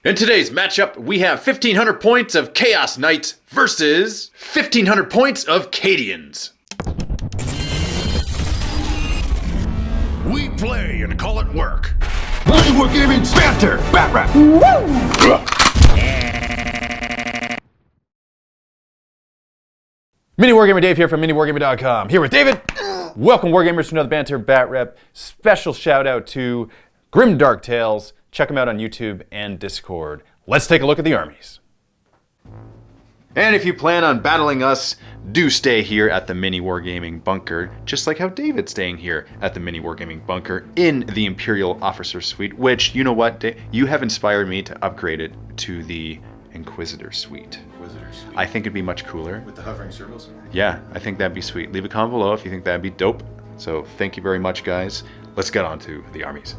In today's matchup, we have 1,500 points of Chaos Knights versus 1,500 points of Cadians. We play and call it work. MiniWarGaming banter. Batrep. MiniWarGamer Dave here from MiniWarGaming.com. Here with David. Welcome, Wargamers, to another Banter Batrep. Special shout out to Grim Dark Tales. Check them out on YouTube and Discord. Let's take a look at the armies. And if you plan on battling us, do stay here at the MiniWarGaming bunker, just like how David's staying here at the MiniWarGaming bunker in the Imperial Officer Suite, which, you know what, you have inspired me to upgrade it to the Inquisitor Suite. I think it'd be much cooler. With the hovering circles? Yeah, I think that'd be sweet. Leave a comment below if you think that'd be dope. So thank you very much, guys. Let's get on to the armies.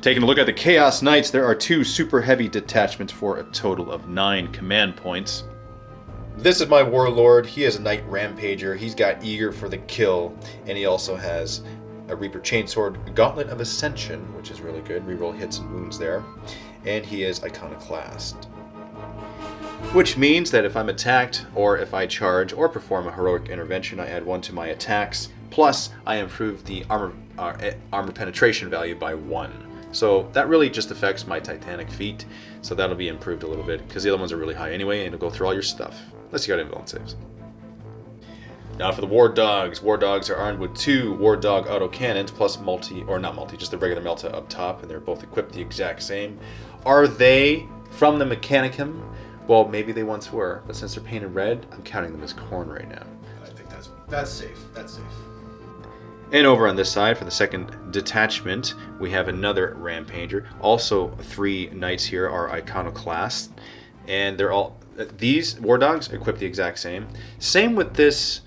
Taking a look at the Chaos Knights, there are 2 super heavy detachments for a total of 9 command points. This is my Warlord. He is a Knight Rampager. He's got Eager for the Kill, and he also has a Reaper Chainsword, Gauntlet of Ascension, which is really good. Reroll hits and wounds there. And he is Iconoclast. Which means that if I'm attacked, or if I charge, or perform a heroic intervention, I add 1 to my attacks. Plus, I improve the armor penetration value by 1. So that really just affects my Titanic feat. So that'll be improved a little bit, because the other ones are really high anyway, and it'll go through all your stuff. Unless you got invalid saves. Now for the War Dogs. War Dogs are armed with 2 War Dog autocannons, plus multi, or not multi, just the regular Melta up top, and they're both equipped the exact same. Are they from the Mechanicum? Well, maybe they once were, but since they're painted red, I'm counting them as corn right now. I think that's safe. That's safe. And over on this side, for the second detachment, we have another Rampager. Also, 3 Knights here are Iconoclasts, and they're all these War Dogs equipped the exact same. Same with this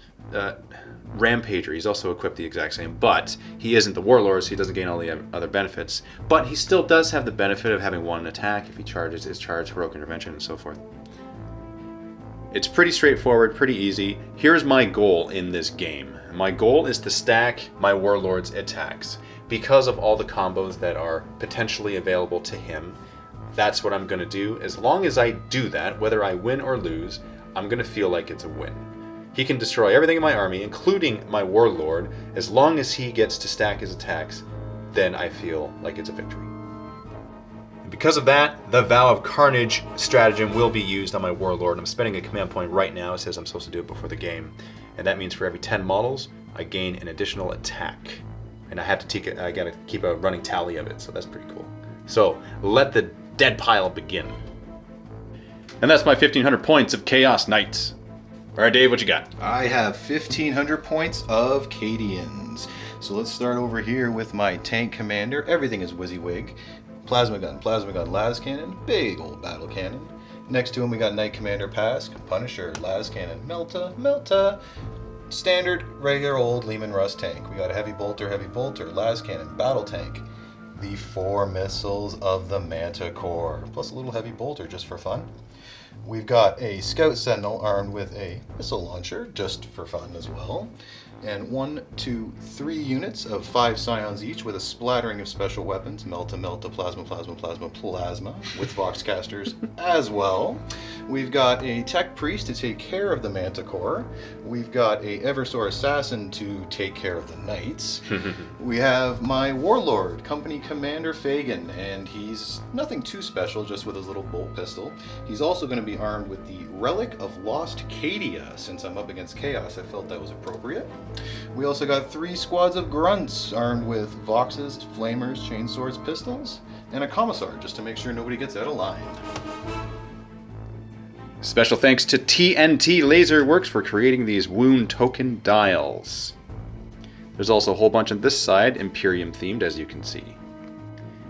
Rampager. He's also equipped the exact same, but he isn't the Warlord, so he doesn't gain all the other benefits. But he still does have the benefit of having 1 attack if he charges his charge, heroic intervention, and so forth. It's pretty straightforward, pretty easy. Here's my goal in this game. My goal is to stack my Warlord's attacks. Because of all the combos that are potentially available to him, that's what I'm going to do. As long as I do that, whether I win or lose, I'm going to feel like it's a win. He can destroy everything in my army, including my Warlord. As long as he gets to stack his attacks, then I feel like it's a victory. And because of that, the Vow of Carnage stratagem will be used on my Warlord. I'm spending a command point right now. It says I'm supposed to do it before the game. And that means for every 10 models, I gain an additional attack. And I gotta keep a running tally of it, so that's pretty cool. So, let the dead pile begin. And that's my 1,500 points of Chaos Knights. All right, Dave, what you got? I have 1,500 points of Cadians. So let's start over here with my tank commander. Everything is WYSIWYG. Plasma gun, las cannon, big old battle cannon. Next to him we got Knight Commander Pask, Punisher, las cannon, Melta. Standard, regular old Lehman Russ tank. We got a heavy bolter, las cannon, battle tank. The 4 missiles of the Manticore, plus a little heavy bolter just for fun. We've got a Scout Sentinel armed with a missile launcher, just for fun as well. And 1, 2, 3 units of 5 Scions each with a splattering of special weapons. Melta, plasma, with Voxcasters as well. We've got a Tech Priest to take care of the Manticore. We've got a Eversor Assassin to take care of the Knights. We have my Warlord, Company Commander Fagin, and he's nothing too special, just with his little bolt pistol. He's also going to be armed with the Relic of Lost Cadia. Since I'm up against Chaos, I felt that was appropriate. We also got 3 squads of Grunts armed with Voxes, Flamers, Chainswords, Pistols, and a Commissar, just to make sure nobody gets out of line. Special thanks to TNT Laserworks for creating these wound token dials. There's also a whole bunch on this side, Imperium themed, as you can see.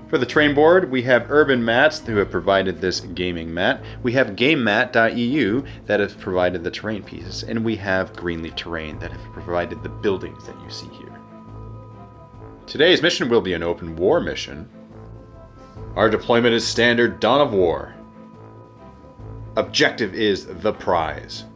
For the train board, we have Urban Mats who have provided this gaming mat. We have GameMat.eu that have provided the terrain pieces, and we have Greenleaf Terrain that have provided the buildings that you see here. Today's mission will be an open war mission. Our deployment is standard Dawn of War. Objective is the prize.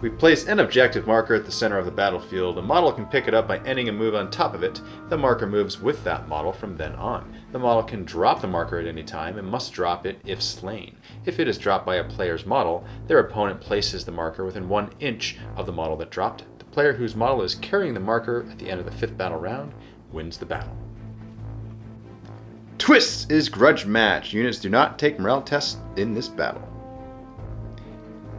We place an objective marker at the center of the battlefield. A model can pick it up by ending a move on top of it. The marker moves with that model from then on. The model can drop the marker at any time and must drop it if slain. If it is dropped by a player's model, their opponent places the marker within 1 inch of the model that dropped it. The player whose model is carrying the marker at the end of the 5th battle round wins the battle. Twists is grudge match. Units do not take morale tests in this battle.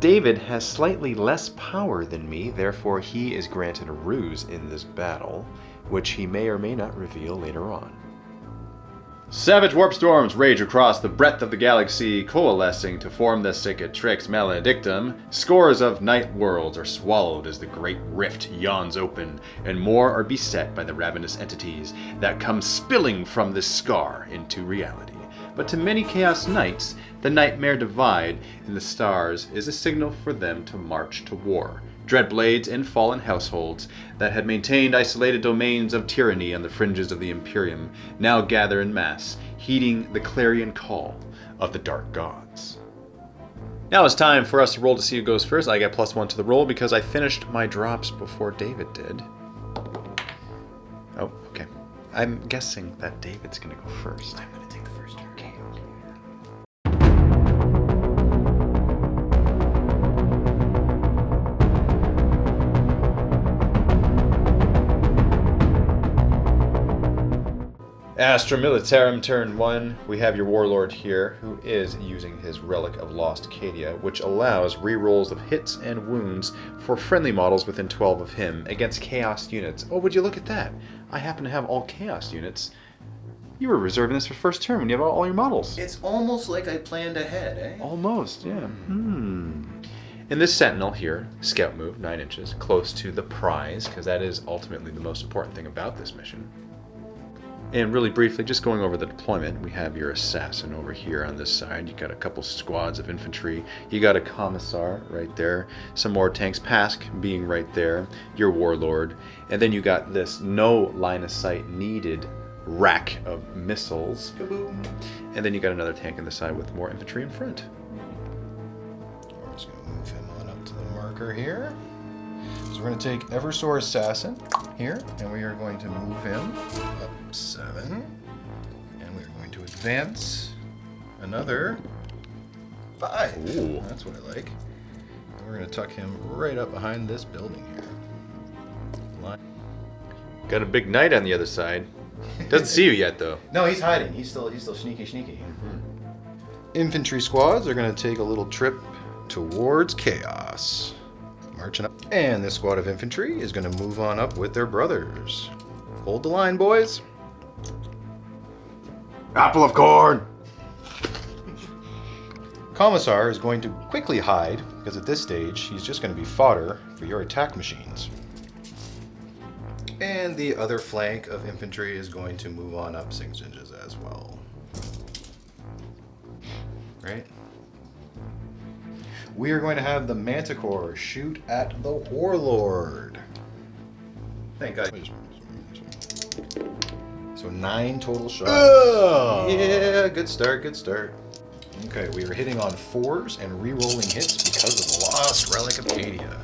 David has slightly less power than me, therefore he is granted a ruse in this battle, which he may or may not reveal later on. Savage warp storms rage across the breadth of the galaxy, coalescing to form the Cicatrix Maledictum. Scores of night worlds are swallowed as the great rift yawns open, and more are beset by the ravenous entities that come spilling from this scar into reality. But to many Chaos Knights, the nightmare divide in the stars is a signal for them to march to war. Dreadblades and fallen households that had maintained isolated domains of tyranny on the fringes of the Imperium now gather in mass, heeding the clarion call of the Dark Gods. Now it's time for us to roll to see who goes first. I got +1 to the roll because I finished my drops before David did. Oh, okay. I'm guessing that David's gonna go first. I'm gonna take the first turn. Okay. Astra Militarum turn 1, we have your Warlord here, who is using his Relic of Lost Cadia, which allows rerolls of hits and wounds for friendly models within 12 of him against Chaos units. Oh, would you look at that? I happen to have all Chaos units. You were reserving this for first turn when you have all your models. It's almost like I planned ahead, eh? Almost, yeah. In this Sentinel here, scout move, 9 inches, close to the prize, because that is ultimately the most important thing about this mission. And really briefly, just going over the deployment, we have your assassin over here on this side. You got a couple squads of infantry. You got a commissar right there. Some more tanks, Pask being right there. Your warlord. And then you got this no line of sight needed rack of missiles. Kaboom. And then you got another tank on the side with more infantry in front. We're just going to move him on up to the marker here. So we're going to take Eversor Assassin here, and we are going to move him up 7. And we're going to advance another 5. Ooh. That's what I like. And we're going to tuck him right up behind this building here. Got a big knight on the other side. Doesn't see you yet, though. No, he's hiding. He's still sneaky. Infantry squads are going to take a little trip towards Chaos. Marching up. And this squad of infantry is going to move on up with their brothers. Hold the line, boys. Apple of corn! Commissar is going to quickly hide, because at this stage, he's just going to be fodder for your attack machines. And the other flank of infantry is going to move on up 6 inches as well. Right? We are going to have the Manticore shoot at the Warlord. Thank God. So 9 total shots. Oh. Yeah, good start. Okay, we are hitting on 4s and re-rolling hits because of the Lost Relic of Cadia.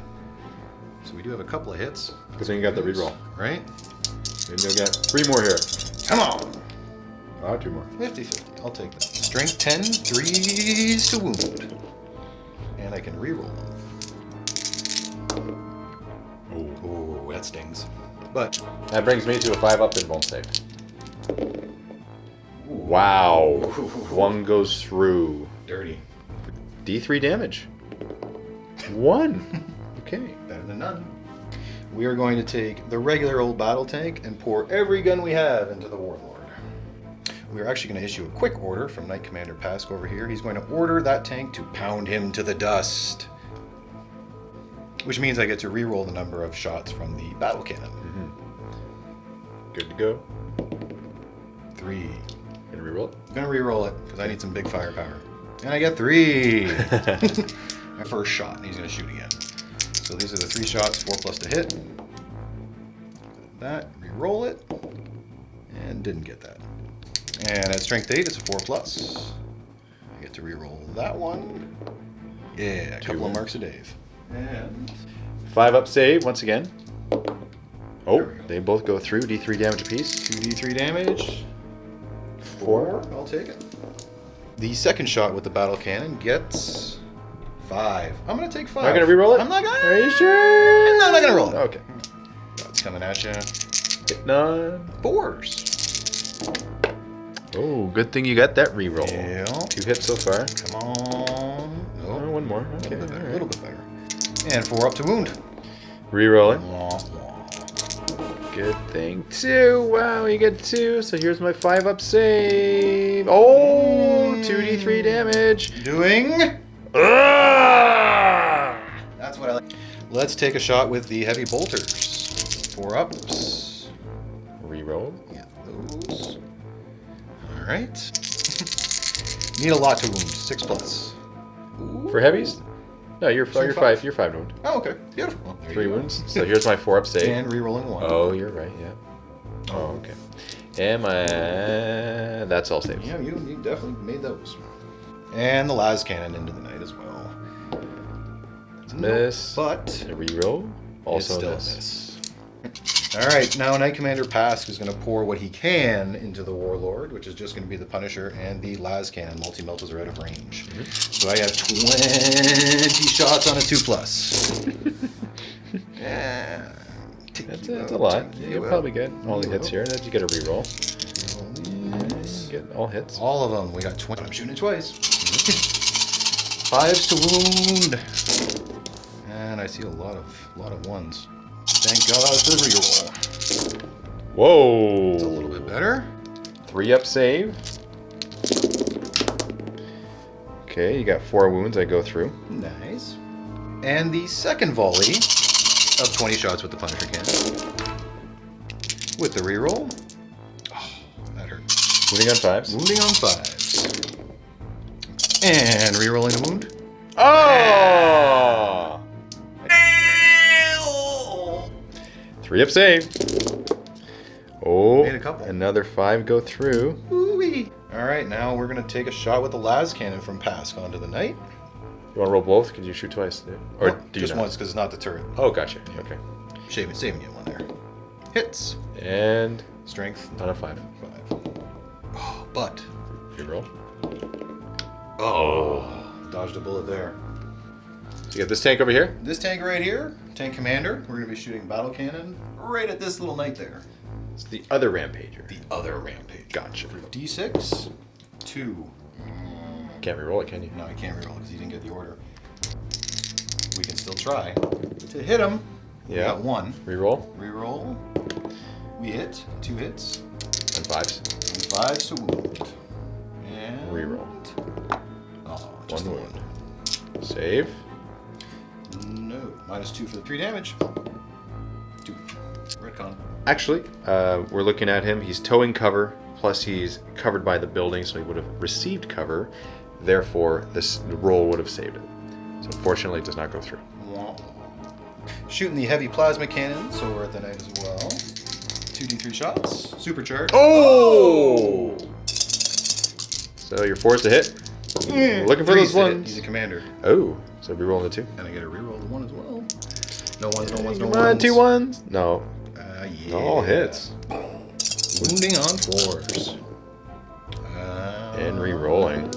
So we do have a couple of hits. Because then you got the reroll. Right? And you'll get 3 more here. Come on! Oh, 2 more. 50-50. I'll take that. Strength 10, 3s to wound. And I can re-roll them. Oh, that stings. But That brings me to a 5-up and won't save. Wow. 1 goes through. dirty. D3 damage. 1. Okay. Better than none. We are going to take the regular old battle tank and pour every gun we have into the Warlord. We are actually going to issue a quick order from Knight Commander Pask over here. He's going to order that tank to pound him to the dust. Which means I get to re-roll the number of shots from the battle cannon. Good to go. 3. Gonna reroll it? I'm going to re-roll it because I need some big firepower. And I get 3. My first shot, and he's going to shoot again. So these are the 3 shots, 4 plus to hit. That, re-roll it, and didn't get that. And at strength 8, it's a 4 plus. I get to re-roll that one. Yeah, a couple of marks of Dave. And 5 up save once again. Oh, There we go. they both go through. D3 damage apiece. 2d3 damage. 4. I'll take it. The second shot with the battle cannon gets 5. I'm gonna take 5. Not gonna re-roll it? I'm not gonna. Are you sure? No, I'm not gonna roll it. Okay. That's coming at you. Hit none. 4s. Oh, good thing you got that re-roll. Yeah. 2 hits so far. Come on. Oh, Oh, one more. a Okay. little bit better. A All little right. bit better. And 4 up to wound. Re-roll it. Wah, wah. Good thing 2. Wow, you get 2. So here's my 5 up save. Oh, 2d3 damage. Doing. Ah! That's what I like. Let's take a shot with the heavy bolters. 4 ups. Reroll. Get those. All right. Need a lot to wound. 6 plus. For heavies? No, you're So you're 5. You're 5 wound. Oh, okay. Beautiful. Well, there 3 you go. wounds. So here's my 4 up save. And rerolling 1. Oh, you're right. Yeah. Oh, okay. And my that's all saves. Yeah, you definitely made those. And the las cannon into the night as well. It's a miss. But A reroll. Also it's still a a miss. miss. All right, now Knight Commander Pask is going to pour what he can into the Warlord, which is just going to be the Punisher and the las cannon. Multi-meltas are out of range. So I have 20 shots on a 2 plus. Yeah. That's a lot. You'll probably get all the hits here. Then you get a reroll. Get all hits. All of them. We got 20. I'm shooting it twice. 5s to wound. And I see a lot of ones. Thank God for the reroll. Whoa. It's a little bit better. 3 up save. Okay, you got 4 wounds. I go through. Nice. And the second volley of 20 shots with the Punisher cannon. With the reroll. Oh, that hurt. Wounding on 5s. Wounding on 5s. And rerolling the wound. Oh! 3 up save. Oh, Made a couple. another 5 go through. Ooh-wee. All right, now we're going to take a shot with the las cannon from Pask onto the knight. You want to roll both? Could you shoot twice? Dude? Or Nope, do you just not? once because it's not the turret. Oh, gotcha. Okay. Saving you one there. Hits. And Strength. on a 5. 5. Oh, but. You roll. Oh. Dodged a bullet there. So you got this tank over here. This tank right here, Tank Commander, we're going to be shooting battle cannon right at this little knight there. It's the other Rampager. The other rampage. Gotcha. D6, 2. Can't reroll it, can you? No, I can't reroll because he didn't get the order. We can still try to hit him. We Yeah. got 1. Reroll. Reroll. We hit. 2 hits. And 5s. And 5s to wound. And Reroll. Oh, just 1 the wound. wound. Save. No. -2 for the 3 damage. 2. Redcon. Actually, we're looking at him. He's towing cover, plus he's covered by the building, so he would have received cover. Therefore, this roll would have saved it. So unfortunately, it does not go through. Shooting the heavy plasma cannons over at the knight as well. 2d3 shots. Supercharged. Oh! So you're forced to hit. Looking for 3's those to hit. ones. He's a commander. Oh, so reroll the 2. And I get a reroll the 1 as well. No ones, no ones, no Come on, ones. 2 1s. No, Yeah. all hits. Wounding on 4s. And re-rolling.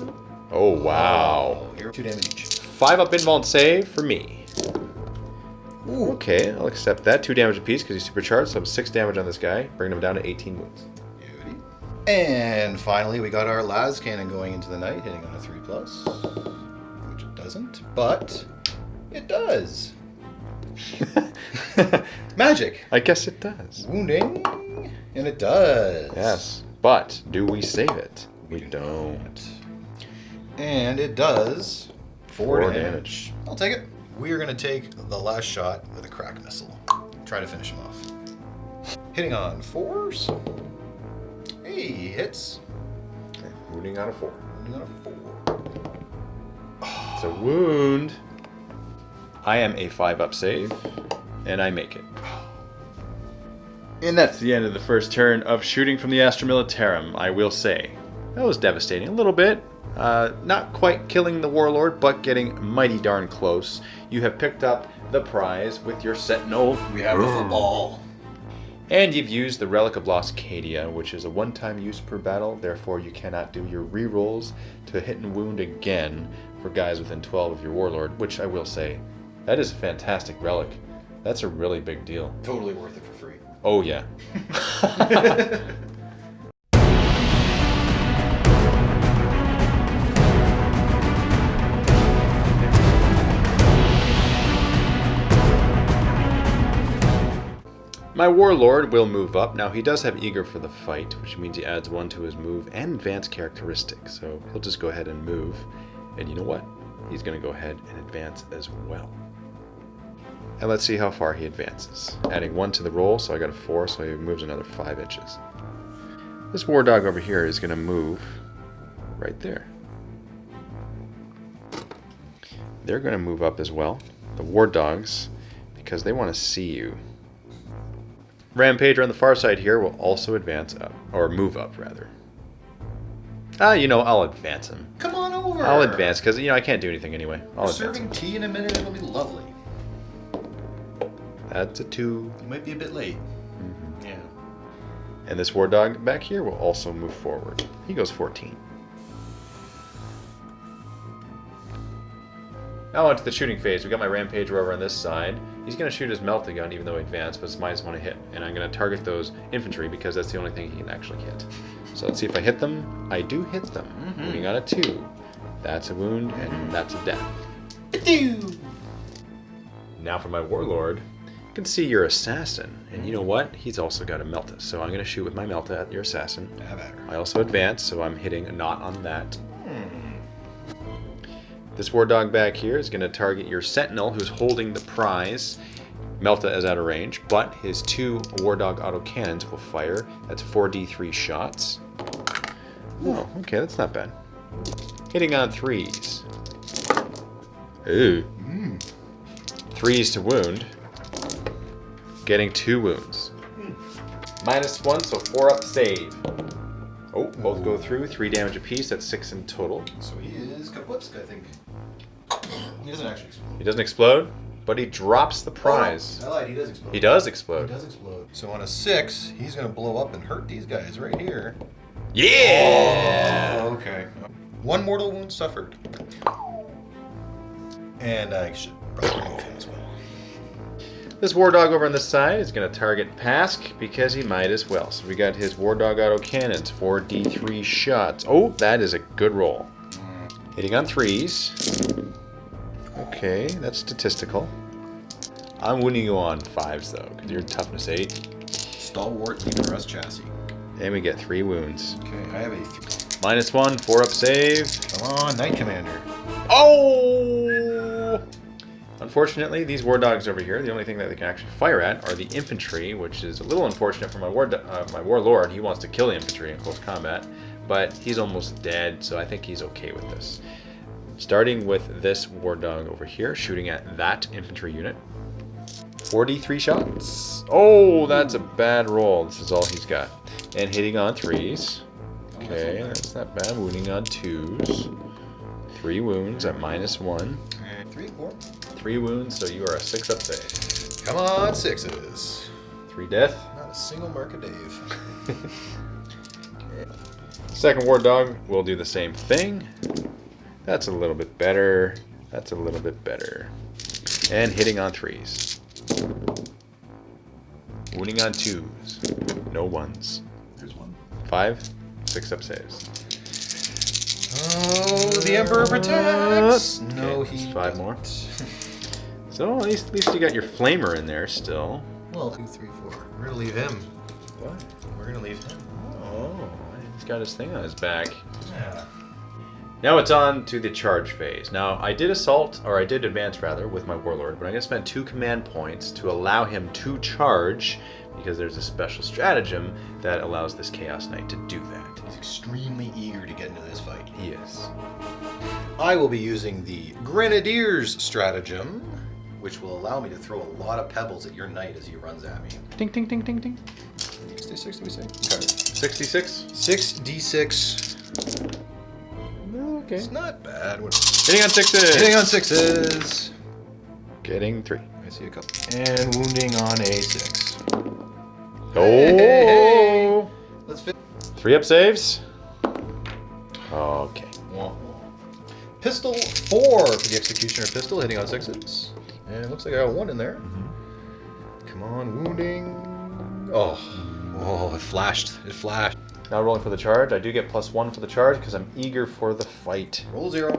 Oh, wow. Here, 2 damage each. 5 up invuln save for me. Ooh. Okay, I'll accept that. 2 damage apiece because he's supercharged, so I'm 6 damage on this guy, bringing him down to 18 wounds. Beauty. And finally, we got our las cannon going into the night, hitting on a 3 plus, which it doesn't, but it does. Magic. I guess it does. Wounding, and it does. Yes, but do we save it? We don't. And it does 4 4 damage. I'll take it. We are going to take the last shot with a crack missile. Try to finish him off. Hitting on 4s. Hey, hits. Okay, wounding on a 4. Wounding on a 4. It's a wound. I am a 5 up save, and I make it. And that's the end of the first turn of shooting from the Astra Militarum, I will say. That was devastating. A little bit, Not quite killing the Warlord, but getting mighty darn close. You have picked up the prize with your Sentinel. We have the football. And you've used the Relic of Lost Cadia, which is a one-time use per battle. Therefore, you cannot do your rerolls to hit and wound again for guys within 12 of your Warlord, which I will say, that is a fantastic relic. That's a really big deal. Totally worth it for free. Oh, yeah. My Warlord will move up. Now, he does have Eager for the Fight, which means he adds 1 to his move and advance characteristic. So he'll just go ahead and move. And you know what? He's going to go ahead and advance as well. And let's see how far he advances. Adding 1 to the roll, so I got a 4, so he moves another 5 inches. This War Dog over here is going to move right there. They're going to move up as well. The War Dogs, because they want to see you. Rampager on the far side here will also advance up, or move up rather. You know, I'll advance him. Come on over. I'll advance because I can't do anything anyway. I'll advance Serving him. tea in a minute, it'll be lovely. That's a 2. You might be a bit late. Mm-hmm. Yeah. And this War Dog back here will also move forward. He goes 14. Now onto the shooting phase. We got my Rampager over on this side. He's going to shoot his Melta-Gun even though he advanced, but it's -1 to hit. And I'm going to target those infantry because that's the only thing he can actually hit. So let's see if I hit them. I do hit them. Wounding on a 2. That's a wound, and that's a death. Now for my Warlord. You can see your Assassin. And you know what? He's also got a Melta. So I'm going to shoot with my Melta at your Assassin. Have at her. I also advance, so I'm hitting not on that. This War Dog back here is going to target your Sentinel, who's holding the prize. Melta is out of range, but his 2 War Dog autocannons will fire. That's 4d3 shots. Oh, okay, that's not bad. Hitting on 3s. Ooh. 3s to wound. Getting 2 wounds. -1, so 4 up save. Oh, both go through. 3 damage apiece. That's 6 in total. So he is kaputsk, I think. He doesn't actually explode. He doesn't explode, but he drops the prize. I lied, he does explode. He does explode. He does explode. So on a 6, he's going to blow up and hurt these guys right here. Yeah! Oh, okay. 1 mortal wound suffered. And I should probably remove him as well. This War Dog over on this side is going to target Pask because he might as well. So we got his War Dog autocannons, 4d3 shots. Oh, that is a good roll. Hitting on 3s. Okay, that's statistical. I'm wounding you on 5s though, because you're toughness 8. Stalwart Leader Rust chassis. And we get 3 wounds. Okay, I have a -1, 4 up save. Come on, Knight Commander. Oh! Unfortunately, these War Dogs over here, the only thing that they can actually fire at are the infantry, which is a little unfortunate for my Warlord. He wants to kill the infantry in close combat, but he's almost dead, so I think he's okay with this. Starting with this War Dog over here, shooting at that infantry unit. 4d3 shots. Oh, that's a bad roll. This is all he's got. And hitting on 3s. Okay, that's not bad. Wounding on 2s. 3 wounds at -1. 3, 4. 3 wounds, so you are a 6 up save. Come on, 6s. 3 death. Not a single mark of Dave. Second War Dog will do the same thing. That's a little bit better. That's a little bit better. And hitting on 3s. Wounding on 2s. No 1s. There's 1. 5, 6 up saves. Oh, the Emperor protects. No, Okay, he 5 more. doesn't. So at least you got your Flamer in there still. Well, 2, 3, 4. We're gonna leave him. What? We're gonna leave him. Oh, he's got his thing on his back. Yeah. Now it's on to the charge phase. Now I did advance rather, with my Warlord, but I'm going to spend 2 command points to allow him to charge, because there's a special stratagem that allows this Chaos Knight to do that. He's extremely eager to get into this fight. He is. I will be using the Grenadiers stratagem, which will allow me to throw a lot of pebbles at your knight as he runs at me. Ding, ding, ding, ding, ding. 66, do we say? Okay. 66? 6d6. Okay. It's not bad. Hitting on 6s. Hitting on 6s. Getting 3. I see a couple. And wounding on a 6. Oh! Hey. Let's fit. 3 up saves. Okay. Pistol 4 for the Executioner pistol, hitting on 6s. And it looks like I got 1 in there. Come on, wounding. Oh, it flashed. It flashed. Now rolling for the charge. I do get +1 for the charge because I'm eager for the fight. Roll 0.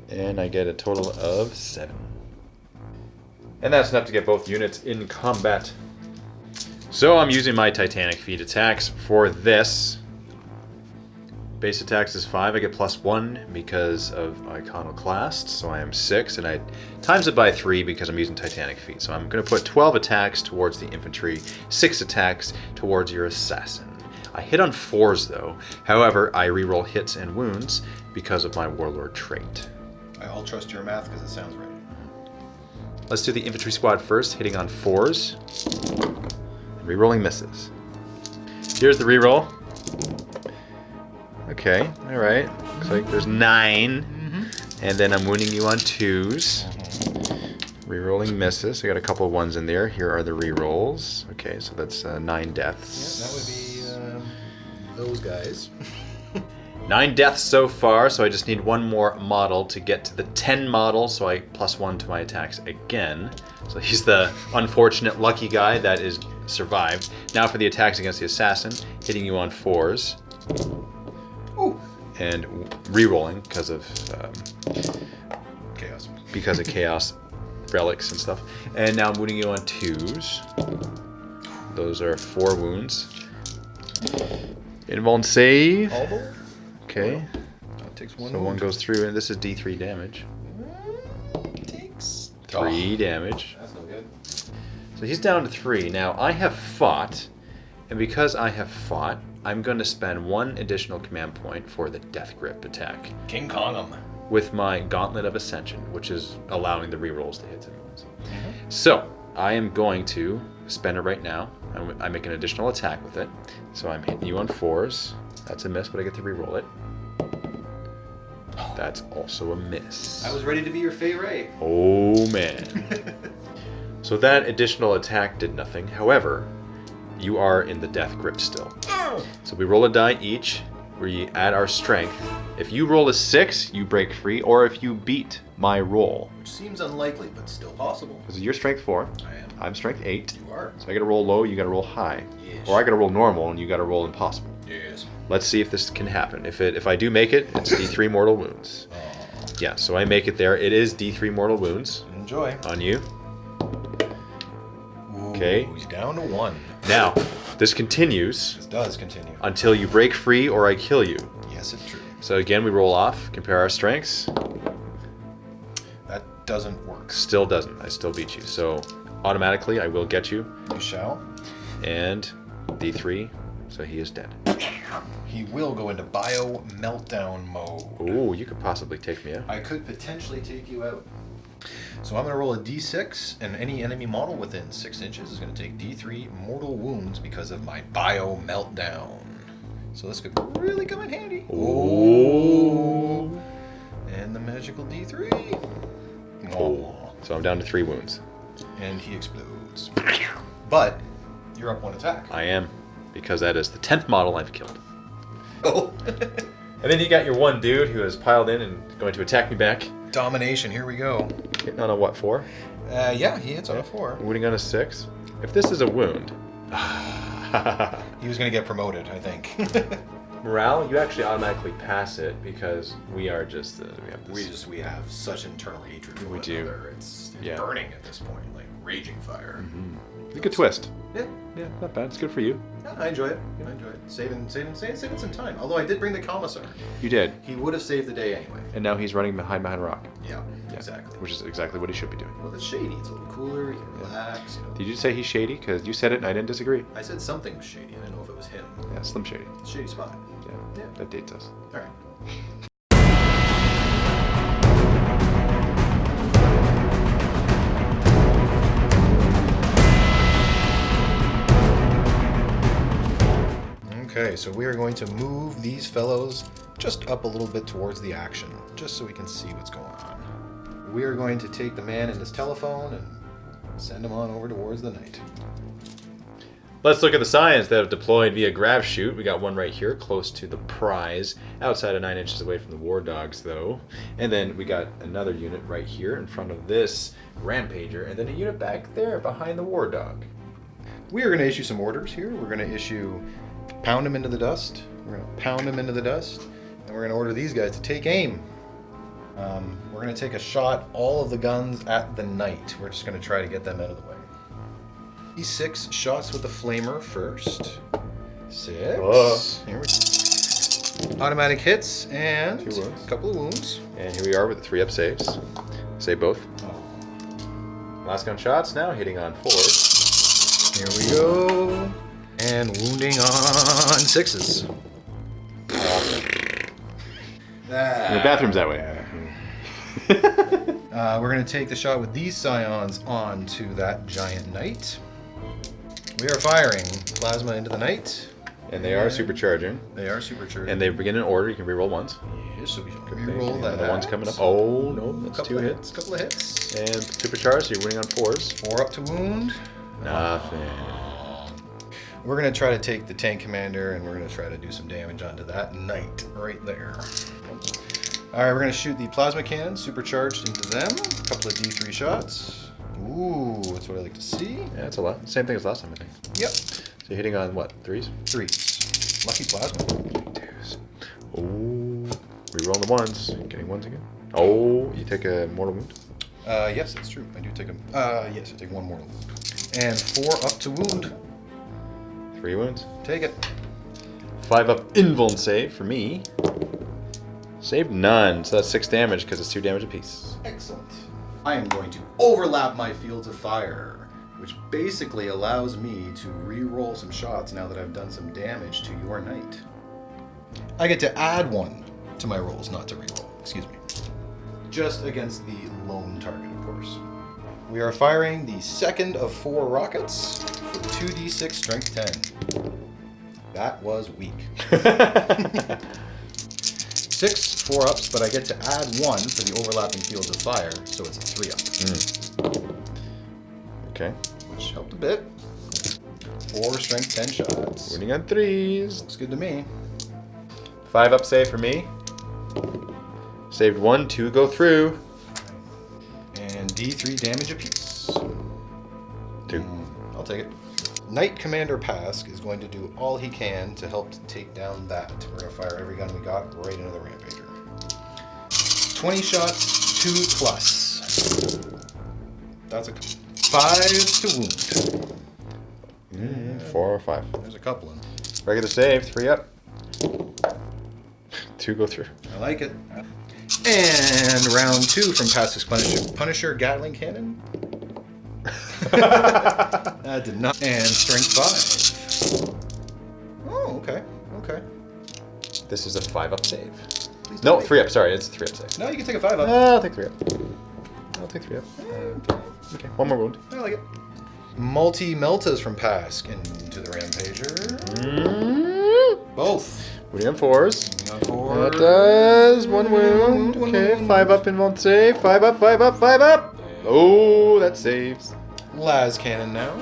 And I get a total of 7. And that's enough to get both units in combat. So I'm using my Titanic feat attacks for this. Base attacks is 5. I get +1 because of Iconoclast, so I am 6, and I times it by 3 because I'm using Titanic feat. So I'm going to put 12 attacks towards the infantry, 6 attacks towards your assassin. I hit on 4s though. However, I reroll hits and wounds because of my Warlord trait. I'll trust your math because it sounds right. Let's do the infantry squad first, hitting on 4s. And rerolling misses. Here's the reroll. Okay, alright. Looks like there's 9. And then I'm wounding you on 2s. Rerolling misses. I got a couple of 1s in there. Here are the rerolls. Okay, so that's 9 deaths. Yeah, that would be those guys. 9 deaths so far, so I just need 1 more model to get to the 10 model, so I +1 to my attacks again. So he's the unfortunate lucky guy that is survived. Now for the attacks against the assassin, hitting you on 4s. Ooh. And re-rolling because of Chaos. chaos relics and stuff. And now I'm wounding you on 2s. Those are 4 wounds. Invuln save. Elbow? Okay. That takes 1. So 1 goes through, and this is D3 damage. Takes 3 damage. That's no good. So he's down to 3. Now I have fought, and because I have fought, I'm going to spend 1 additional command point for the Death Grip attack King Kong 'em. with my Gauntlet of Ascension, which is allowing the rerolls to hit and wounds. So I am going to spend it right now. I make an additional attack with it. So I'm hitting you on 4s. That's a miss, but I get to reroll it. That's also a miss. I was ready to be your favorite. Oh man. So that additional attack did nothing. However, you are in the Death Grip still. So we roll a die each. We add our strength. If you roll a 6, you break free, or if you beat my roll. Which seems unlikely, but still possible. Because you're strength 4. I am. I'm strength 8. You are. So I gotta roll low, you gotta roll high. Yes. Or I gotta roll normal and you gotta roll impossible. Yes. Let's see if this can happen. If I do make it, it's D3 mortal wounds. Yeah, so I make it there. It is D3 mortal wounds Enjoy. on you. Ooh, Okay. He's down to 1. Now, this continues This does continue. until you break free or I kill you. Yes, it's true. So again, we roll off, compare our strengths. That doesn't work. Still doesn't. I still beat you. So automatically, I will get you. You shall. And D3, so he is dead. He will go into bio meltdown mode. Ooh, you could possibly take me out. I could potentially take you out. So I'm going to roll a d6, and any enemy model within 6 inches is going to take d3 mortal wounds because of my bio meltdown. So this could really come in handy. Ooh. And the magical d3. Oh. So I'm down to 3 wounds. And he explodes. But you're up 1 attack. I am, because that is the 10th model I've killed. Oh. And then you got your one dude who has piled in and going to attack me back. Domination, here we go. Hitting on a what, 4? Yeah, he hits on a 4. Wounding on a 6. If this is a wound. He was going to get promoted, I think. Morale, you actually automatically pass it because we are just we have this. We have such internal hatred for We one do. another. It's Yeah. burning at this point, like raging fire. You could twist. Yeah. Yeah, not bad. It's good for you. Yeah, I enjoy it. I enjoy it. Saving some time. Although I did bring the commissar. You did. He would have saved the day anyway. And now he's running behind a rock. Yeah, Yeah, exactly. Which is exactly what he should be doing. Well, it's shady. It's a little cooler. You can relax. You know. Did you say he's shady? Because you said it and I didn't disagree. I said something was shady. I didn't know if it was him. Yeah, Slim Shady. Shady spot. Yeah, Yeah. that dates us. All right. Okay, so we are going to move these fellows just up a little bit towards the action, just so we can see what's going on. We are going to take the man in his telephone and send him on over towards the knight. Let's look at the science that have deployed via grav shoot. We got one right here, close to the prize, outside of 9 inches away from the war dogs, though. And then we got another unit right here in front of this rampager, and then a unit back there behind the war dog. We are going to issue some orders here. We're going to issue pound him into the dust. We're going to pound him into the dust, and we're going to order these guys to take aim. We're going to take a shot, all of the guns at the knight. We're just going to try to get them out of the way. 6 shots with the flamer first. 6. Here we go. Automatic hits and 2 wounds. A couple of wounds. And here we are with the 3-up saves. Save both. Last gun shots now, hitting on 4s. Here we go. And wounding on 6s. The bathroom's that way. We're going to take the shot with these scions onto that giant knight. We are firing plasma into the knight. And they are supercharging. They are supercharged. And they begin in order. You can reroll once. Yes, so we can reroll that. The one's coming up. Oh, no, that's Couple 2 of hits. Couple of hits. And supercharged, so you're winning on 4s. 4 up to wound. Nothing. We're going to try to take the tank commander and we're going to try to do some damage onto that knight right there. Alright, we're going to shoot the plasma cannon supercharged into them. A couple of D3 shots. Ooh, that's what I like to see. Yeah, that's a lot. Same thing as last time, I think. Yep. So you're hitting on what? 3s? 3s. Lucky plasma. 2s. Oh, rerolling the 1s. Getting 1s again. Oh, you take a mortal wound. Yes, that's true. I do take yes, I take 1 mortal wound. And 4 up to wound. 3 wounds. Take it. 5 up invuln save for me. Save none, so that's 6 damage because it's 2 damage apiece. Excellent. I am going to overlap my fields of fire, which basically allows me to re-roll some shots now that I've done some damage to your knight. I get to add 1 to my rolls, not to re-roll. Excuse me. Just against the lone target, of course. We are firing the second of 4 rockets with 2d6 strength 10. That was weak. 6 4-ups, but I get to add 1 for the overlapping fields of fire, so it's a 3-up. Okay. Which helped a bit. 4 strength 10 shots. Winning on 3s. Looks good to me. 5 up save for me. Saved 1, 2 go through. And D3 damage apiece. 2. I'll take it. Knight Commander Pask is going to do all he can to help take down that. We're going to fire every gun we got right into the Rampager. 20 shots, 2 plus. That's a 5 to wound. 4 or 5. There's a couple in. Regular save, 3 up. 2 go through. I like it. And round 2 from Pask's Punisher Gatling Cannon. That did not. And strength 5. Oh, okay. Okay. This is a 5 up save. Please No, don't 3 up. Sorry, it's a 3 up save. No, you can take a 5 up. I'll take 3 up. I'll take 3 up. Okay, 1 more wound. I like it. Multi-meltas from Pask into the Rampager. Both. Winning on 4s. Moving on 4. That does 1 wound. Okay, 5 up in won't save. 5 up, 5 up, 5 up. Oh, that saves. Las Cannon now.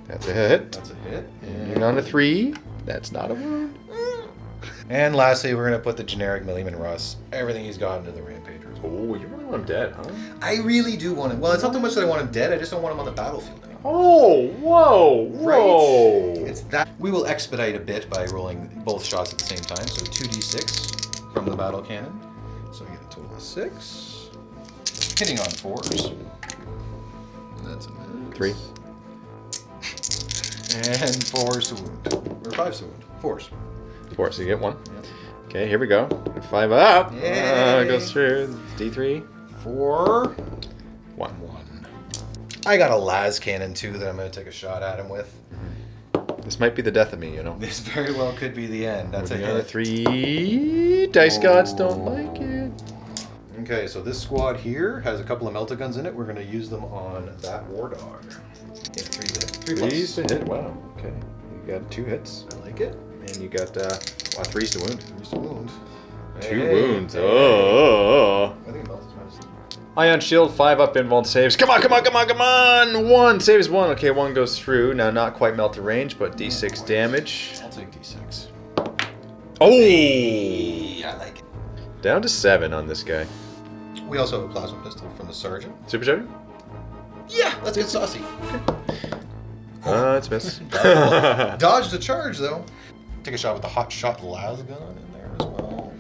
That's a hit. That's a hit. Moving on to 3. That's not a wound. And lastly, we're going to put the generic Milliman Russ, everything he's got into the Rampager. Oh, you really want him dead, huh? I really do want him. Well, it's not so much that I want him dead, I just don't want him on the battlefield anymore. Oh, whoa, whoa. Right? It's that. We will expedite a bit by rolling both shots at the same time. So 2d6 from the battle cannon. So we get a total of 6. Hitting on 4s. That's a miss. 3. And 4s to wound. Or 5s to wound. 4s. 4, so you get 1. Yep. Okay, here we go. 5 up. Yay. Goes through. D3. 4. 1. 1. I got a las cannon too that I'm going to take a shot at him with. This might be the death of me, you know. This very well could be the end. That's Moving a on to hit. 3. Dice gods don't like it. Okay, so this squad here has a couple of melta-guns in it. We're going to use them on that war dog. Get 3 hit. 3 plus. Please to hit. Wow. Okay. You got 2 hits. I like it. And you got 3s to wound. 3 to wound. 2 wounds. Oh. I think it melts minus. Ion shield, 5 up invuln saves. Come on, come on, come on, come on! 1 saves 1. Okay, 1 goes through. Now not quite melt to range, but d6 damage. I'll take d6. Oh! I like it. Down to 7 on this guy. We also have a plasma pistol from the sergeant. Supercharger? Yeah, let's get saucy. It's a miss. Dodge the charge though. Take a shot with the hot shot las gun in there as well.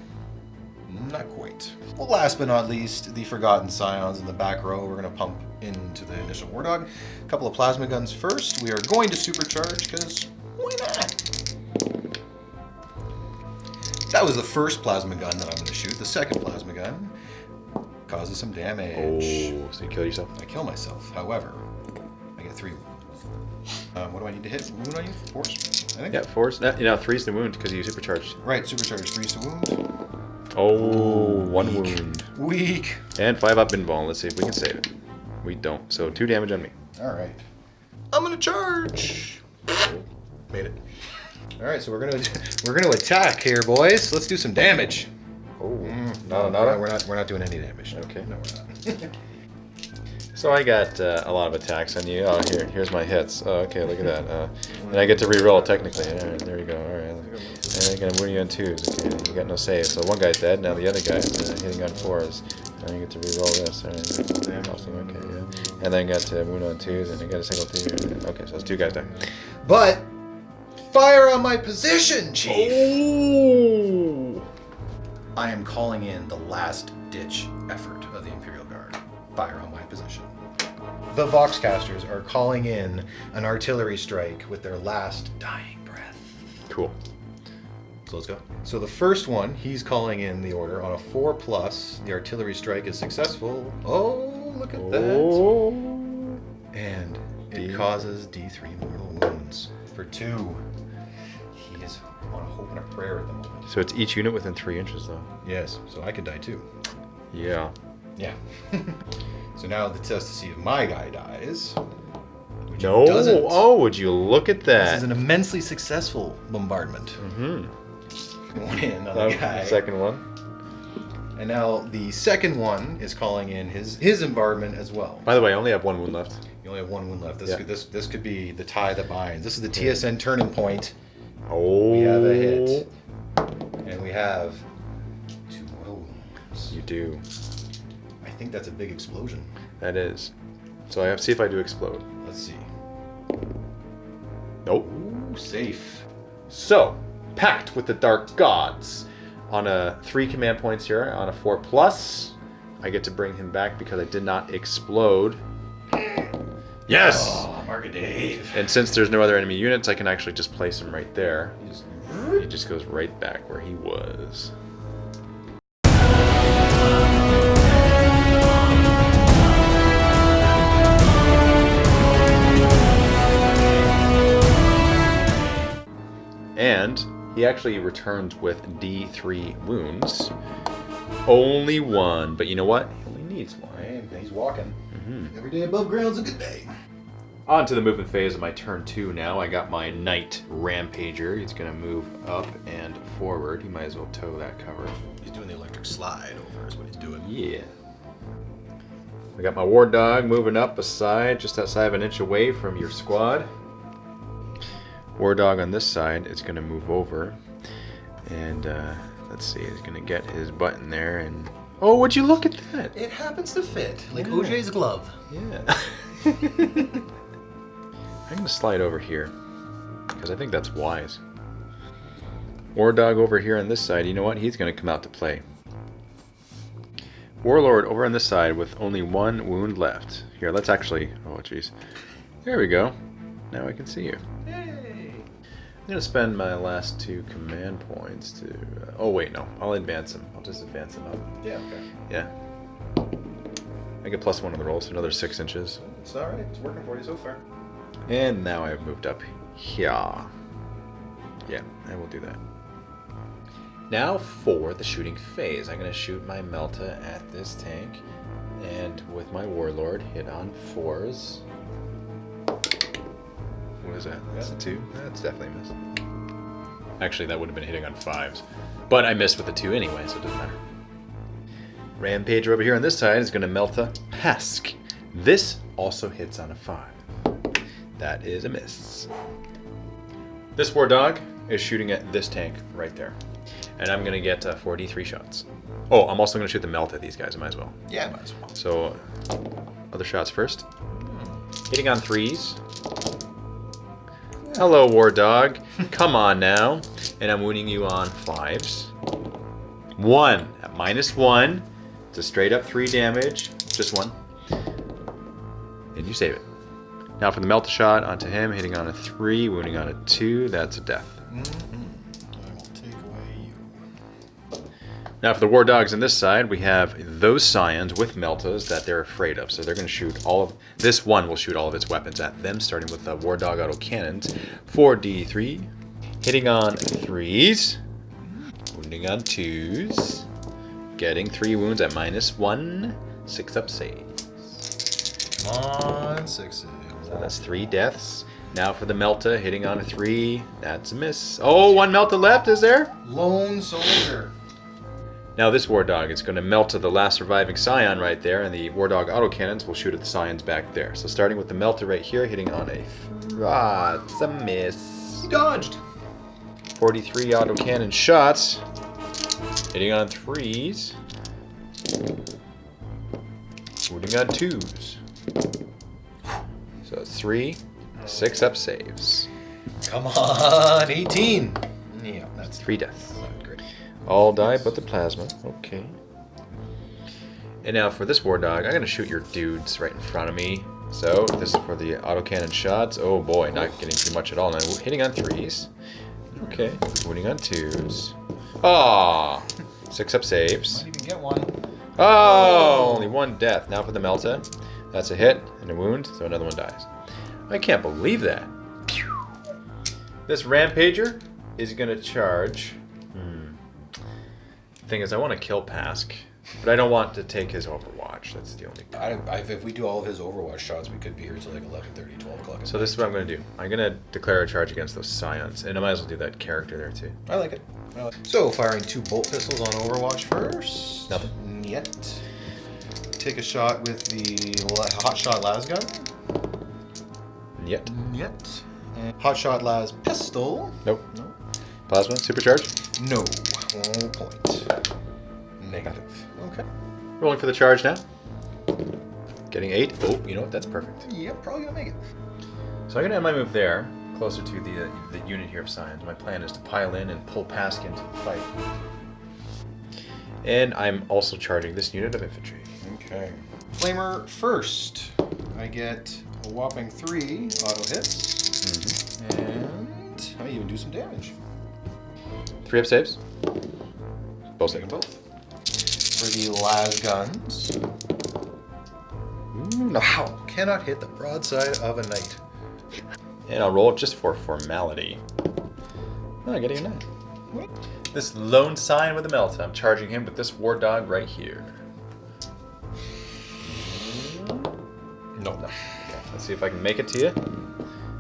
Not quite. Well, last but not least, the Forgotten Scions in the back row. We're going to pump into the initial War Dog. A couple of plasma guns first. We are going to supercharge because why not? That was the first plasma gun that I'm going to shoot. The second plasma gun causes some damage. Oh, so you kill yourself? I kill myself. However, I get 3. What do I need to hit? Wound on you? Force? I think. Yeah, 4s. No, 3's the wound because you supercharged. Right, supercharge 3's to wound. Oh, 1 wound. Weak. And 5 up invuln. Let's see if we can save it. We don't. So 2 damage on me. All right. I'm gonna charge. Made it. All right, so we're gonna attack here, boys. Let's do some damage. Oh, No, we're not doing any damage. Okay. No, we're not. So I got a lot of attacks on you. Oh, here's my hits. Oh, okay, look at that. And I get to re-roll technically. All right, there you go. All right. And I'm gonna wound you on 2s. Okay, you got no save. So one guy's dead. Now the other guy's hitting on 4s. And you get to re-roll this. All right. Awesome. Okay, yeah. And then got to wound on 2s, and you got a single 2. Okay, so it's 2 guys die. But fire on my position, Chief. Oh! I am calling in the last-ditch effort of the Imperial Guard. Fire on my position. The Voxcasters are calling in an artillery strike with their last dying breath. Cool. So let's go. So the first one, he's calling in the order on a 4+. The artillery strike is successful. Oh, look at that. Oh. And it causes D3 mortal wounds for 2. He is on a hope and a prayer at the moment. So it's each unit within 3 inches, though. Yes, so I could die too. Yeah. Yeah. So now the test to see if my guy dies. Which No. he doesn't. Oh, would you look at This that? is an immensely successful bombardment. Mm-hmm. One in on the guy. The second one. And now the second one is calling in his bombardment as well. By the way, I only have 1 wound left. You only have 1 wound left. This Yeah. this could be the tie that binds. This is the TSN turning point. Oh. We have a hit. And we have 2 mortal wounds. You do. I think that's a big explosion. That is. So I have to see if I do explode. Let's see. Nope. Ooh, safe. So, pact with the dark gods. On a 3 command points here, on a 4+, I get to bring him back because I did not explode. Yes! Oh, Market Dave. And since there's no other enemy units, I can actually just place him right there. He just goes right back where he was. And he actually returns with D3 wounds. Only 1, but you know what? He only needs 1. Hey, he's walking. Every day above ground's a good day. On to the movement phase of my turn 2 now. I got my Knight Rampager. He's going to move up and forward. He might as well tow that cover. He's doing the electric slide over is what he's doing. Yeah. I got my War Dog moving up aside, just outside of an inch away from your squad. War Dog on this side is going to move over. And let's see, he's going to get his button there. And oh, would you look at that? It happens to fit, like Yeah. OJ's glove. Yeah. I'm going to slide over here, because I think that's wise. War Dog over here on this side, you know what? He's going to come out to play. Warlord over on this side with only 1 wound left. Here, let's actually... Oh, jeez. There we go. Now I can see you. Yay! I'm going to spend my last 2 command points to... oh, wait, no. I'll advance him. I'll just advance him up. Yeah, okay. Yeah. I get +1 on the roll, so another 6 inches. It's alright. It's working for you so far. And now I've moved up here. Yeah, I will do that. Now for the shooting phase. I'm going to shoot my Melta at this tank. And with my Warlord, hit on 4s. What is that? That's a 2. That's definitely a miss. Actually, that would have been hitting on 5s. But I missed with the 2 anyway, so it doesn't matter. Rampager over here on this side is going to melt a Pesk. This also hits on a 5. That is a miss. This War Dog is shooting at this tank right there. And I'm going to get 43 shots. Oh, I'm also going to shoot the melt at these guys. I might as well. Yeah, might as well. So, other shots first. Hitting on 3s. Hello, War Dog. Come on now. And I'm wounding you on 5s. 1 at -1. It's a straight up 3 damage. Just 1. And you save it. Now for the melt shot onto him, hitting on a 3, wounding on a 2. That's a death. I will take away you. Now for the War Dogs on this side, we have those Scions with Meltas that they're afraid of. So they're going to shoot all of... This one will shoot all of its weapons at them, starting with the War Dog auto cannons. 4d3. Hitting on 3s. Wounding on 2s. Getting 3 wounds at -1. 6 up saves. Come on, 6s. So that's 3 deaths. Now for the Melta, hitting on a 3. That's a miss. Oh, 1 Melta left, is there? Lone soldier. Now this War Dog is going to melt to the last surviving Scion right there, and the War Dog autocannons will shoot at the Scions back there. So starting with the Melta right here, hitting on a... it's a miss. He dodged. 43 autocannon shots. Hitting on 3s. Wounding on 2s. So it's 3, 6 up saves. Come on, 18. Yeah, that's 3 deaths. not great. All die but the plasma. Okay. And now for this War Dog, I'm going to shoot your dudes right in front of me. So this is for the autocannon shots. Oh boy, not getting too much at all. Now hitting on 3s. Okay. Wounding on 2s. Ah, 6 up saves. Might even get one. Oh, only 1 death. Now for the Melta. That's a hit and a wound, so another one dies. I can't believe that. This Rampager is going to charge. The thing is, I want to kill Pask, but I don't want to take his Overwatch. That's the only problem. If we do all of his Overwatch shots, we could be here till like 11:30, 12 o'clock. So this is what I'm going to do. I'm going to declare a charge against those Scions, and I might as well do that character there too. I like it. So, firing 2 bolt pistols on Overwatch first. Nothing. Yet. Take a shot with the hot shot las gun. Yet. Yet. And hot shot las pistol. Nope. No. Plasma, supercharge. No. 1 point. Negative. Okay. Rolling for the charge now. Getting 8. Oh, you know what? That's perfect. Yep, probably gonna make it. So I'm going to end my move there, closer to the unit here of Scions. My plan is to pile in and pull Pask into the fight. And I'm also charging this unit of infantry. Okay. Flamer first. I get a whopping 3 auto hits. And I even do some damage. 3 up saves. Both Take saves. them both. For the las guns. Wow, cannot hit the broadside of a knight. And I'll roll just for formality. Oh, I'm getting a 9. This lone Scion with a Melta. I'm charging him with this War Dog right here. No. Okay, let's see if I can make it to you.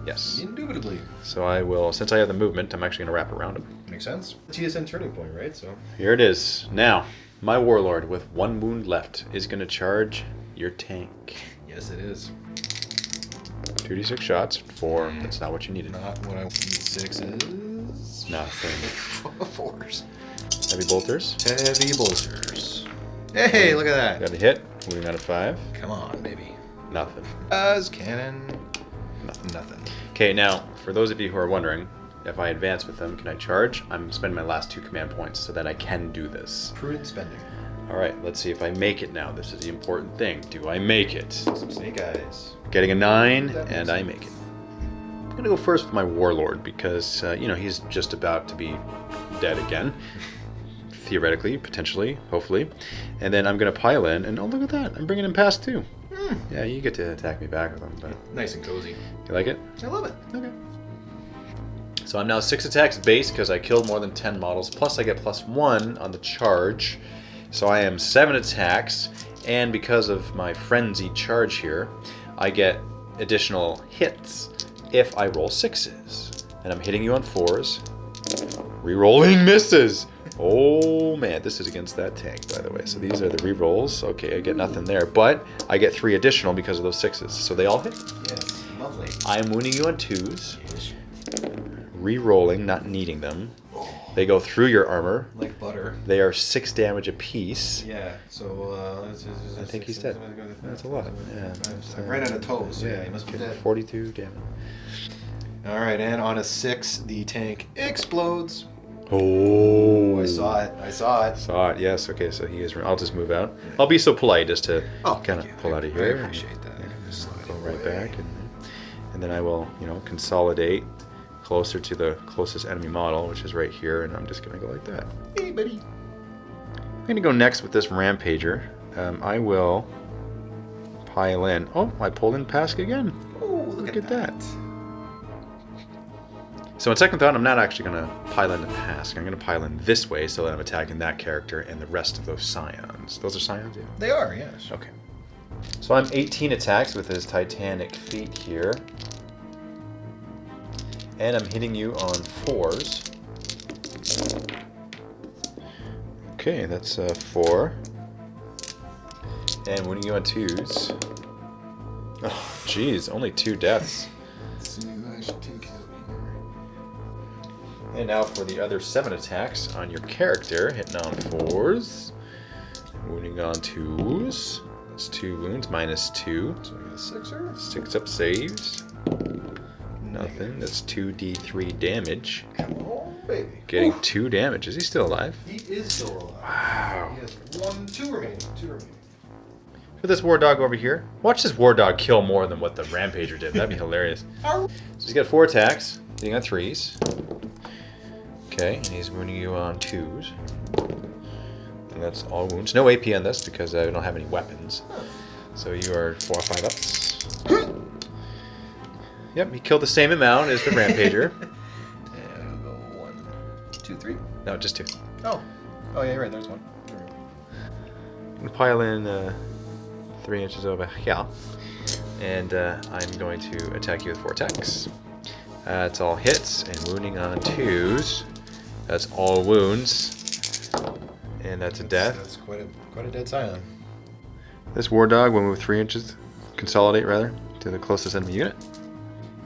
Yes. Indubitably. So I will, since I have the movement, I'm actually going to wrap around him. Makes sense. TSN turning point, right? So Here it is. Now, my Warlord with 1 wound left is going to charge your tank. yes, it is. 2d6 shots. 4. That's not what you needed. Not what I need. 6s. Nothing. 4s. Heavy bolters. Heavy bolters. Hey, look at that. Got a hit. Wounding out of 5. Come on, baby. Nothing. As cannon. Nothing. Nothing. Okay, now, for those of you who are wondering, if I advance with them, can I charge? I'm spending my last 2 command points so that I can do this. Prudent spending. Alright, let's see if I make it now. This is the important thing. Do I make it? Some snake eyes. Getting a 9, and I make it. I'm going to go first with my Warlord because, he's just about to be dead again. Theoretically, potentially, hopefully. And then I'm going to pile in, and oh, look at that. I'm bringing him past too. Yeah, you get to attack me back with him, but Nice and cozy. you like it? I love it. Okay. So I'm now 6 attacks base because I killed more than 10 models, plus I get +1 on the charge. So I am 7 attacks, and because of my frenzy charge here, I get additional hits if I roll 6s. And I'm hitting you on 4s. Rerolling misses. Oh man, this is against that tank, by the way. So these are the rerolls. Okay, I get nothing there, but I get 3 additional because of those 6s. So they all hit. Yes, lovely. I am wounding you on 2s. Rerolling, not needing them. They go through your armor. Like butter. They are 6 damage apiece. Yeah, so I think he's dead. That's a lot. Yeah. I ran out of toes, so yeah, he must be okay, dead. 42 damage. Alright, and on a 6, the tank explodes. Oh, I saw it. I saw it. Saw it. Yes. Okay. So he is. I'll just move out. I'll be so polite just to kind thank of you. pull out of I here. appreciate that. I can just slide Go it right away. back, and then I will, consolidate closer to the closest enemy model, which is right here, and I'm just gonna go like that. Hey, buddy. I'm gonna go next with this Rampager. I will pile in. Oh, I pulled in Pask again. Oh, look at that. So on second thought, I'm not actually going to pile in the Pask. I'm going to pile in this way so that I'm attacking that character and the rest of those Scions. Those are Scions, yeah? They are, yes. Okay. So I'm 18 attacks with his Titanic feat here. And I'm hitting you on 4s. Okay, that's 4. And wounding you on 2s. Oh, jeez, only 2 deaths. And now for the other 7 attacks on your character, hitting on 4s, wounding on 2s. That's 2 wounds, minus 2. So I got a 6er. 6 up saves. Nothing. That's 2d3 damage. Come on, baby. Getting 2 damage. Is he still alive? He is still alive. Wow. He has 2 remaining. 2 remaining. For this war dog over here, watch this war dog kill more than what the Rampager did. That'd be hilarious. So he's got 4 attacks, hitting on 3s. Okay, and he's wounding you on 2s. And that's all wounds. No AP on this because I don't have any weapons. So you are 4 or 5 ups. Yep, he killed the same amount as the Rampager. And we'll go 1, 2, 3. No, just 2. Oh. Oh, yeah, you're right. There's 1. I'm going to pile in 3 inches over here. And I'm going to attack you with 4 attacks. That's all hits and wounding on 2s. That's all wounds. And that's a death. That's quite a dead Scion. This war dog will move 3 inches, consolidate rather, to the closest enemy unit.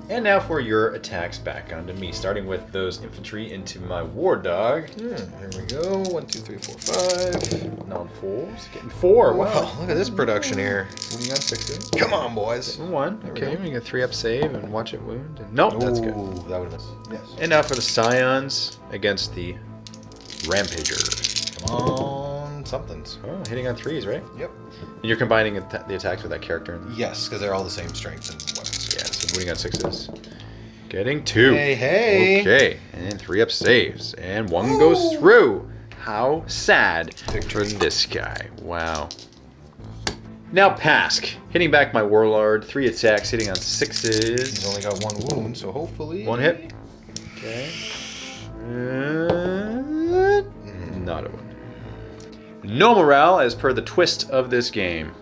And now for your attacks back onto me, starting with those infantry into my war dog. Here we go. 1, 2, 3, 4, 5. Non-4s, getting 4. Wow, look at this production here. Wounding on 6s. Come on, boys. 1. we Okay, go. we get 3 up save and watch it wound. And nope, that's good. Ooh, that would have missed. Yes. And now for the Scions against the Rampager. Come on, somethings. Oh, hitting on 3s, right? Yep. And you're combining the attacks with that character. Yes, because they're all the same strength and weapons. Yeah, so wounding on 6s. Getting 2. Hey, hey. Okay, and 3 up saves. And 1 goes through. How sad for this guy. Wow. Now Pask. Hitting back my Warlord. 3 attacks, hitting on 6s. He's only got 1 wound, so hopefully... 1 hit. Okay. Not a wound. No morale as per the twist of this game.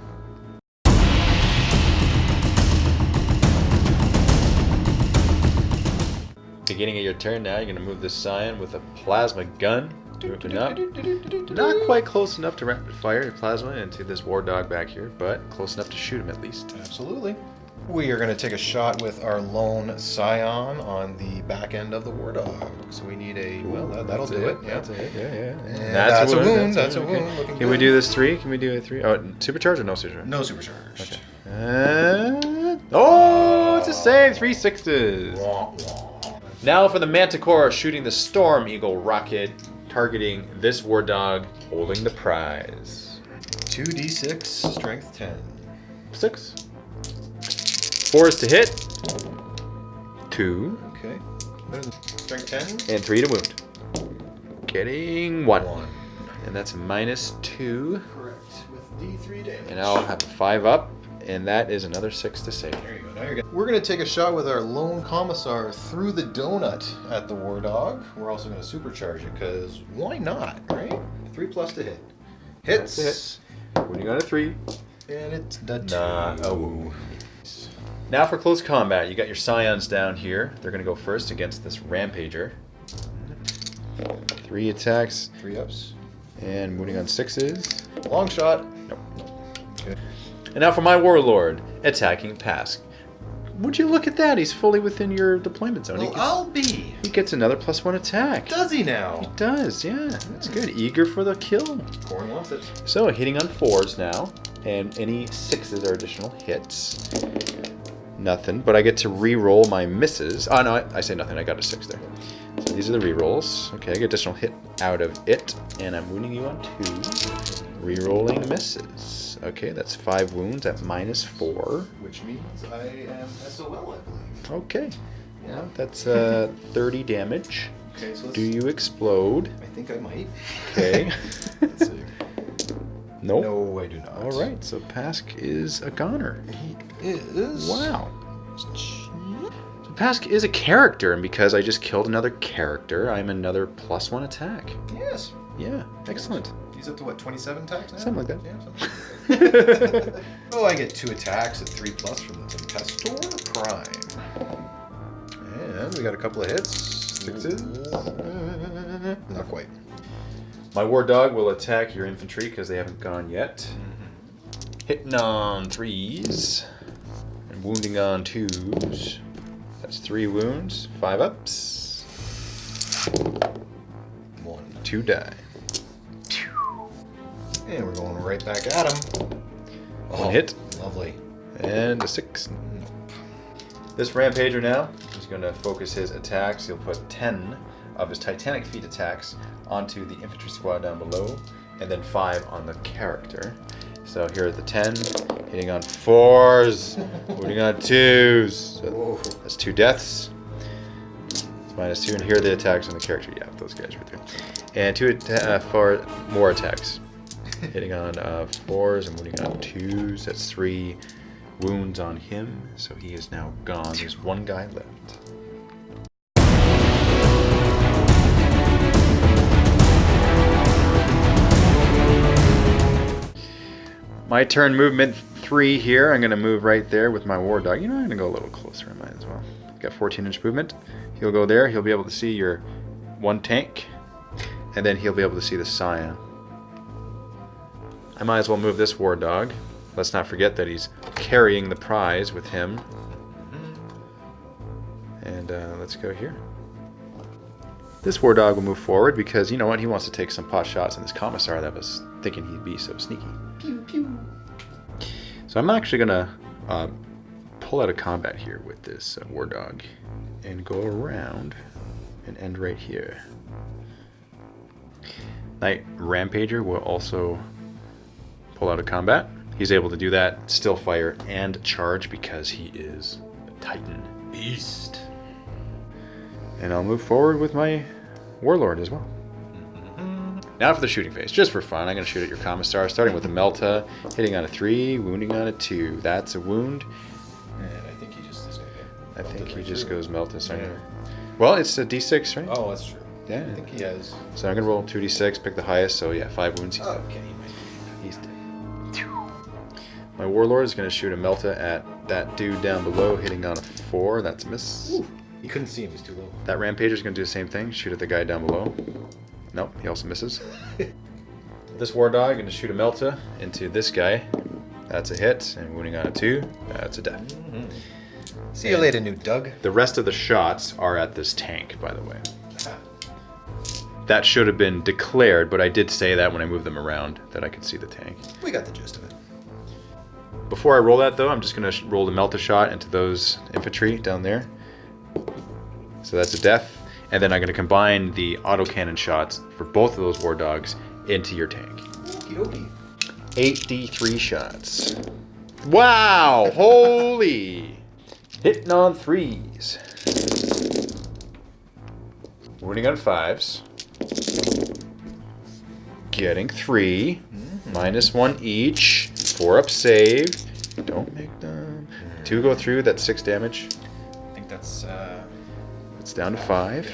Beginning of your turn now, you're going to move this Scion with a plasma gun. Moving up. Not quite close enough to rapid fire your plasma into this war dog back here, but close enough to shoot him at least. Absolutely. We are going to take a shot with our lone Scion on the back end of the war dog. So we need a... Well, that'll do it. Yeah. That's a hit. Yeah. And that's a wound. That's a wound. Looking Can we good. do this 3? Can we do a 3? Oh, supercharge or no supercharge? No supercharged. Okay. Oh, it's a save. 3 6s. Wah, wah. Now for the Manticore shooting the Storm Eagle rocket, targeting this war dog, holding the prize. 2d6, strength 10. 6. 4 is to hit. 2. Okay. Strength 10. And 3 to wound. Getting 1. 1. And that's a minus 2. Correct. With d3 damage. And I'll have a 5 up. And that is another 6 to save. There you go. Now you're good. We're going to take a shot with our lone commissar through the donut at the war dog. We're also going to supercharge it because why not, right? 3+ to hit. Hits. That's Wounding on a 3. And it's the 2. Oh. Now for close combat, you got your Scions down here. They're going to go first against this Rampager. 3 attacks. 3 ups. And wounding on 6s. Long shot. Nope. Okay. And now for my Warlord, attacking Pask. Would you look at that? He's fully within your deployment zone. Well, I'll be. He gets another +1 attack. Does he now? He does, yeah. That's good. Eager for the kill. Corn wants it. So hitting on 4s now, and any 6s are additional hits. Nothing, but I get to re-roll my misses. Oh no, I say nothing. I got a 6 there. So these are the re-rolls. Okay, I get additional hit out of it, and I'm wounding you on 2. Re-rolling misses. Okay, that's 5 wounds at -4. Which means I am SOL, I believe. Okay. Yeah, that's 30 damage. Okay, so let's, Do you explode? I think I might. Okay. Let's see. Nope. No, I do not. All right, so Pask is a goner. He is. Wow. So Pask is a character, and because I just killed another character, I'm another +1 attack. Yes. Yeah, excellent. He's up to what, 27 attacks now? Something like that. Yeah, something like that. Oh, I get 2 attacks at 3+ from the Tempestor Prime. And we got a couple of hits. 6s. Not quite. My war dog will attack your infantry because they haven't gone yet. Hitting on 3s and wounding on 2s. That's 3 wounds, 5 ups. 1. 2 die. And we're going right back at him. Oh, 1 hit. Lovely. And a 6. This Rampager now is going to focus his attacks. He'll put 10 of his Titanic Feat attacks onto the infantry squad down below, and then 5 on the character. So here are the 10, hitting on 4s, wounding on 2s. So that's 2 deaths. It's -2, and here are the attacks on the character. Yeah, those guys right there. And 4 more attacks. Hitting on 4s and wounding on 2s. That's 3 wounds on him. So he is now gone. There's 1 guy left. My turn, movement 3 here. I'm going to move right there with my war dog. You know, I'm going to go a little closer. I might as well. Got 14-inch movement. He'll go there. He'll be able to see your 1 tank. And then he'll be able to see the Scion. I might as well move this war dog. Let's not forget that he's carrying the prize with him. And let's go here. This war dog will move forward because, you know what, he wants to take some pot shots in this commissar that was thinking he'd be so sneaky. Pew, pew. So I'm actually going to pull out of combat here with this war dog and go around and end right here. Knight Rampager will also pull out of combat. He's able to do that, still fire, and charge because he is a Titan beast. And I'll move forward with my Warlord as well. Now for the shooting phase, just for fun. I'm going to shoot at your Commissar, starting with the Melta, hitting on a 3, wounding on a 2. That's a wound. And I think he just is going to I think he just through. goes Melta. So Yeah. Well, it's a D6, right? Oh, that's true. Yeah. I think he has. So I'm going to roll 2D6, pick the highest, so yeah, 5 wounds. He's dead. Okay. He's dead. My Warlord is going to shoot a Melta at that dude down below, hitting on a 4. That's a miss. Ooh. You couldn't see him, he's too low. That Rampager is going to do the same thing, shoot at the guy down below. Nope, he also misses. This War Dog going to shoot a Melta into this guy. That's a hit, and wounding on a 2. That's a death. See you later, new Doug. The rest of the shots are at this tank, by the way. That should have been declared, but I did say that when I moved them around, that I could see the tank. We got the gist of it. Before I roll that, though, I'm just going to roll the Melta shot into those infantry down there. So that's a death. And then I'm going to combine the autocannon shots for both of those War Dogs into your tank. Okie dokie. 8d3 shots. Wow! Holy! Hitting on 3s. Wounding on 5s. Getting 3. -1 each. 4 up save. Don't make them. 2 go through. That's 6 damage. I think that's It's down to 5.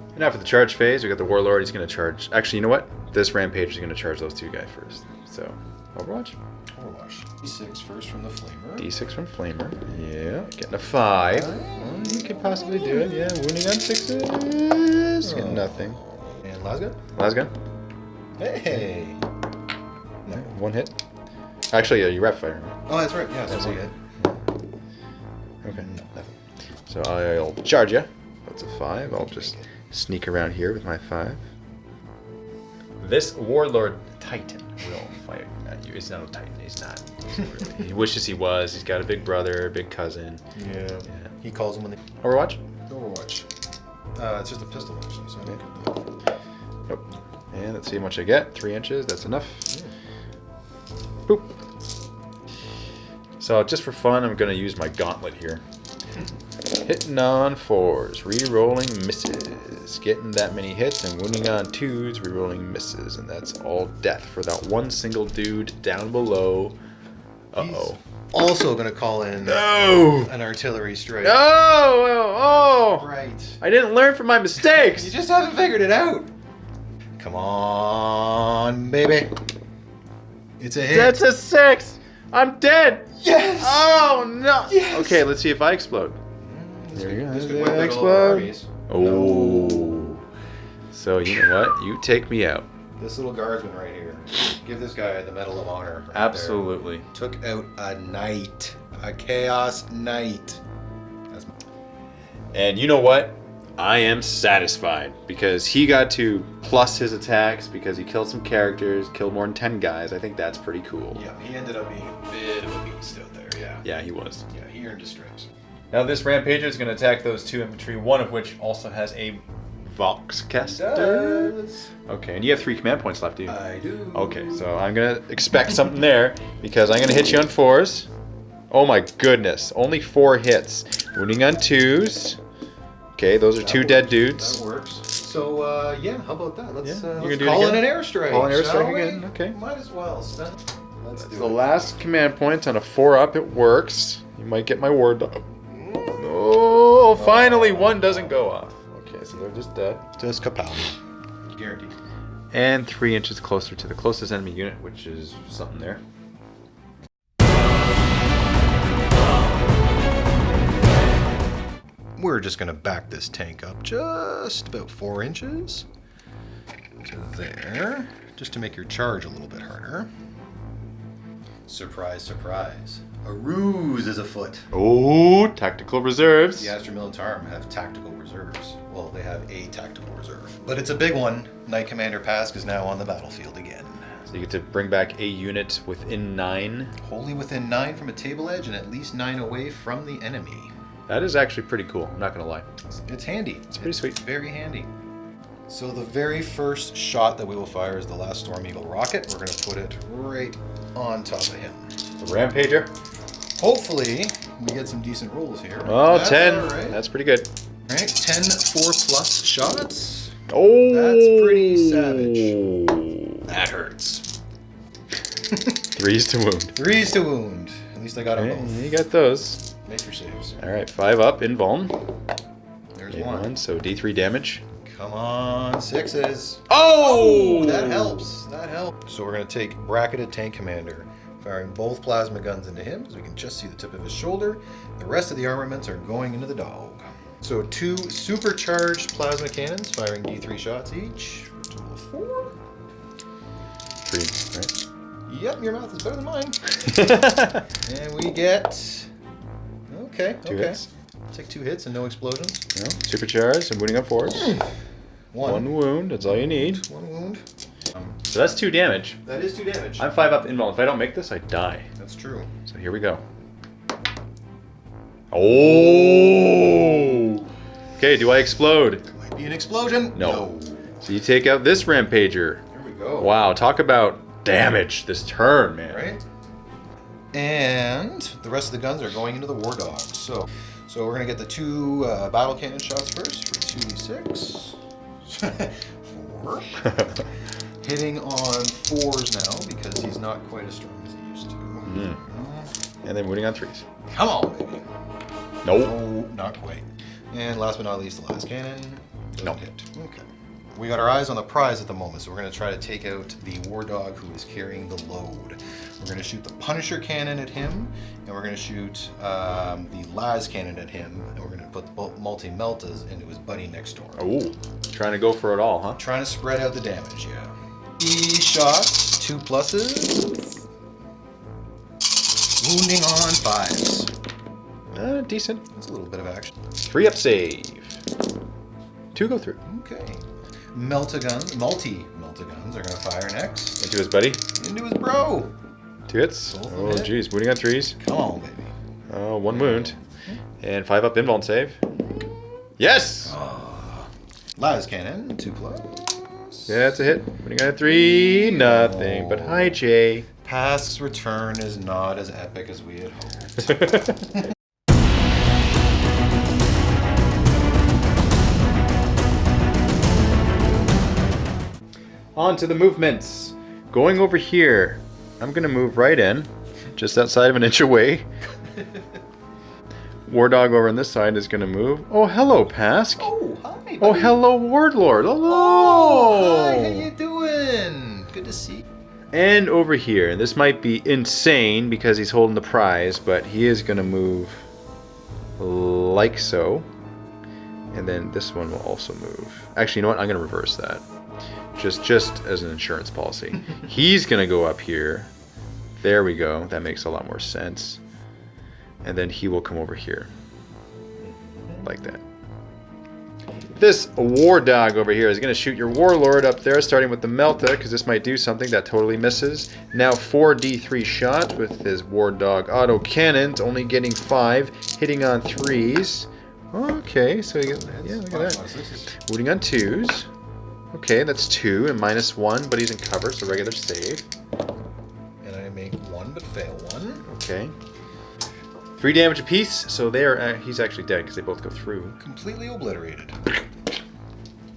And now for the charge phase, we got the Warlord. He's going to charge. Actually, you know what? This Rampager is going to charge those 2 guys first. So Overwatch. Overwatch. D6 first from the flamer. D6 from Flamer. Yeah. Getting a 5. Well, you could possibly do it. Yeah. Wounding on 6s. Getting nothing. And Lasgun. Last gun. Hey. No, 1 hit. Actually, yeah, you rep fire. Oh, that's right. Yeah, that's one hit. Okay. Nothing. So I'll charge you. That's a 5. I'll just sneak around here with my 5. This Warlord Titan will fire at you. He's not a Titan. He's not. Really. He wishes he was. He's got a big brother, a big cousin. Yeah. He calls him when they... Overwatch? Overwatch. It's just a pistol, actually, so I don't get that. Nope. And let's see how much I get. 3 inches. That's enough. Boop. So just for fun, I'm going to use my gauntlet here. Hitting on 4s, re-rolling misses. Getting that many hits and wounding on 2s, re-rolling misses. And that's all death for that one single dude down below. Uh-oh. Also going to call in No! an artillery strike. Oh! Right. I didn't learn from my mistakes! You just haven't figured it out. Come on, baby. It's a hit. That's a 6! I'm dead! Yes! Oh, no! Yes! Okay, let's see if I explode. This There you go. This could Yeah, wipe out all explode. our armies. Oh. So, you know what? You take me out. This little guardsman right here. Give this guy the Medal of Honor. Right Absolutely. there. Took out a knight. A Chaos Knight. That's And you know what? I am satisfied because he got to plus his attacks because he killed some characters, killed more than 10 guys. I think that's pretty cool. Yeah, he ended up being a bit of a beast out there, yeah. Yeah, he was. Yeah, he earned his stripes. Now this Rampager is going to attack those 2 infantry, one of which also has a Voxcaster. Does. Okay, and you have 3 command points left, do you? I do. Okay, so I'm going to expect something there because I'm going to hit you on 4s. Oh my goodness, only 4 hits. Wounding on 2s. Okay, those are That 2 works. dead dudes. That works. So, yeah, how about that? Let's, Yeah, you let's gonna do it call in again? an airstrike. Call an airstrike shall we? again, okay. Might as well. Let's That's do the it. last command point on a 4-up. It works. You might get my ward dog. Oh, finally one doesn't go off. Okay, so they're just dead. Just kapow. Guaranteed. And 3 inches closer to the closest enemy unit, which is something there. We're just going to back this tank up just about 4 inches to there, just to make your charge a little bit harder. Surprise, surprise. A ruse is afoot. Oh, tactical reserves. The Astra Militarum have tactical reserves. Well, they have a tactical reserve. But it's a big one. Knight Commander Pask is now on the battlefield again. So you get to bring back a unit within 9. Wholly within 9 from a table edge and at least 9 away from the enemy. That is actually pretty cool. I'm not going to lie. It's handy. It's pretty sweet. Very handy. So the very first shot that we will fire is the last Storm Eagle rocket. We're going to put it right on top of him. The Rampager. Hopefully, we get some decent rolls here. Oh, That's 10. all right. That's pretty good. All right, 10 4+ shots. Oh, That's pretty savage. That hurts. 3s to wound. 3s to wound. At least I got them both. You got those. Make your saves. All right, 5 up in Vuln. There's Gain one. 1, so D3 damage. Come on, 6s. Oh! That helps. That helps. So we're going to take Bracketed Tank Commander, firing both plasma guns into him, because we can just see the tip of his shoulder. The rest of the armaments are going into the dog. So 2 supercharged plasma cannons, firing D3 shots each, for a total of 4. 3, right? Yep, your math is better than mine. And we get... Okay, 2 okay. hits. Take 2 hits and no explosions. No, supercharged and wounding on 4s. 1 wound, that's all you need. 1 wound. So that's 2 damage. That is 2 damage. I'm 5 up in Vuln. If I don't make this, I die. That's true. So here we go. Oh! Okay, do I explode? Might be an explosion. No. So you take out this Rampager. There we go. Wow, talk about damage this turn, man. Right? And the rest of the guns are going into the War Dogs. So we're going to get the 2 battle cannon shots first for 2d6. 4. Hitting on 4s now because he's not quite as strong as he used to. And then wounding on 3s. Come on, baby. Nope. No, not quite. And last but not least, the last cannon. Doesn't No. hit. Okay. We got our eyes on the prize at the moment, so we're going to try to take out the war dog who is carrying the load. We're going to shoot the Punisher cannon at him, and we're going to shoot the Las cannon at him, and we're going to put the multi-meltas into his buddy next door. Oh, trying to go for it all, huh? Trying to spread out the damage, yeah. E shots, 2 pluses. Wounding on 5s. Decent. That's a little bit of action. 3 up save. 2 go through. Okay. Multi-guns are going to fire next. Into his buddy. Into his bro. 2 hits. Both of Oh, them hit. jeez. Wounding on 3s. Come on, baby. Oh, 1 wound. And 5 up invuln save. Yes! Las cannon, 2 plus. Yeah, that's a hit. Wounding on a 3. Nothing. But hi, Jay. Pask's return is not as epic as we had hoped. On to the movements. Going over here, I'm going to move right in, just outside of an inch away. War Dog over on this side is going to move. Oh, hello, Pask. Oh, hi. Oh, hello, Wardlord. Hello. Oh, hi, how you doing? Good to see you. And over here, and this might be insane because he's holding the prize, but he is going to move like so. And then this one will also move. Actually, you know what? I'm going to reverse that. Just as an insurance policy. He's going to go up here. There we go. That makes a lot more sense. And then he will come over here. Like that. This War Dog over here is going to shoot your Warlord up there, starting with the Melta, because this might do something that totally misses. Now 4d3 shot with his War Dog auto cannons, only getting 5, hitting on 3s. Okay, so you get, yeah, look at that. Wounding on 2s. Okay, that's 2 and -1, but he's in cover, so regular save. And I make 1 but fail 1. Okay. 3 damage apiece, so there he's actually dead because they both go through. Completely obliterated.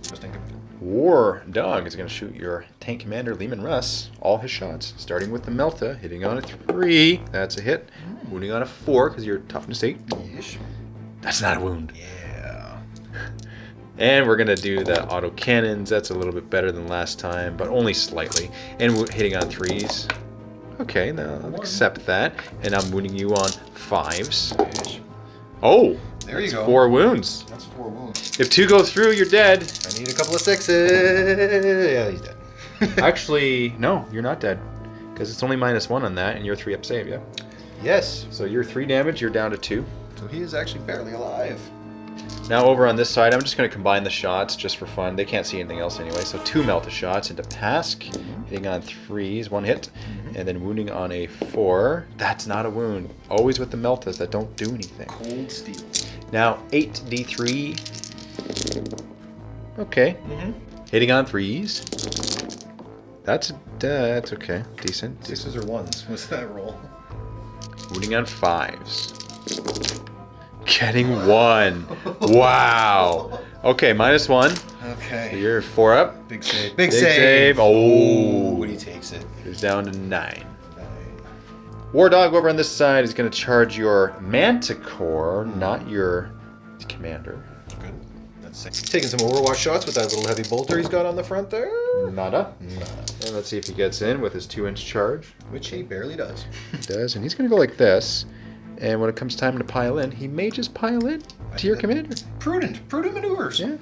Just think of it. War Dog is going to shoot your tank commander Lehman Russ. All his shots, starting with the Melta, hitting on a 3. That's a hit. Wounding on a 4 because you're toughness 8. Yeesh. That's not a wound. Yeah. And we're going to do the auto cannons. That's a little bit better than last time, but only slightly. And we're hitting on 3s. Okay, now I'll accept that. And I'm wounding you on 5s. Yeesh. Oh! There you go. 4 wounds. That's 4 wounds. If 2 go through, you're dead. I need a couple of 6s. Yeah, he's dead. Actually, no, you're not dead. Because it's only -1 on that, and you're 3 up save, yeah? Yes. So you're 3 damage, you're down to 2. So he is actually barely alive. Now over on this side, I'm just going to combine the shots just for fun. They can't see anything else anyway. So 2 Melta shots into Pask, hitting on 3s, 1 hit, and then wounding on a 4. That's not a wound. Always with the Meltas that don't do anything. Cold steel. Now 8d3. Okay. Hitting on 3s. That's okay. Decent. 6s or 1s was that roll? Wounding on 5s. Getting 1. Wow. Okay, -1. Okay. You're 4 up. Big save. Big save. Oh. But he takes it. He's down to 9. War Dog over on this side is going to charge your Manticore, not your commander. Good. That's sick. Taking some Overwatch shots with that little heavy bolter he's got on the front there. Nada. Nada. And let's see if he gets in with his 2-inch charge. Which he barely does. He does, and he's going to go like this. And when it comes time to pile in, he may just pile in to your commander. Prudent maneuvers. Yeah.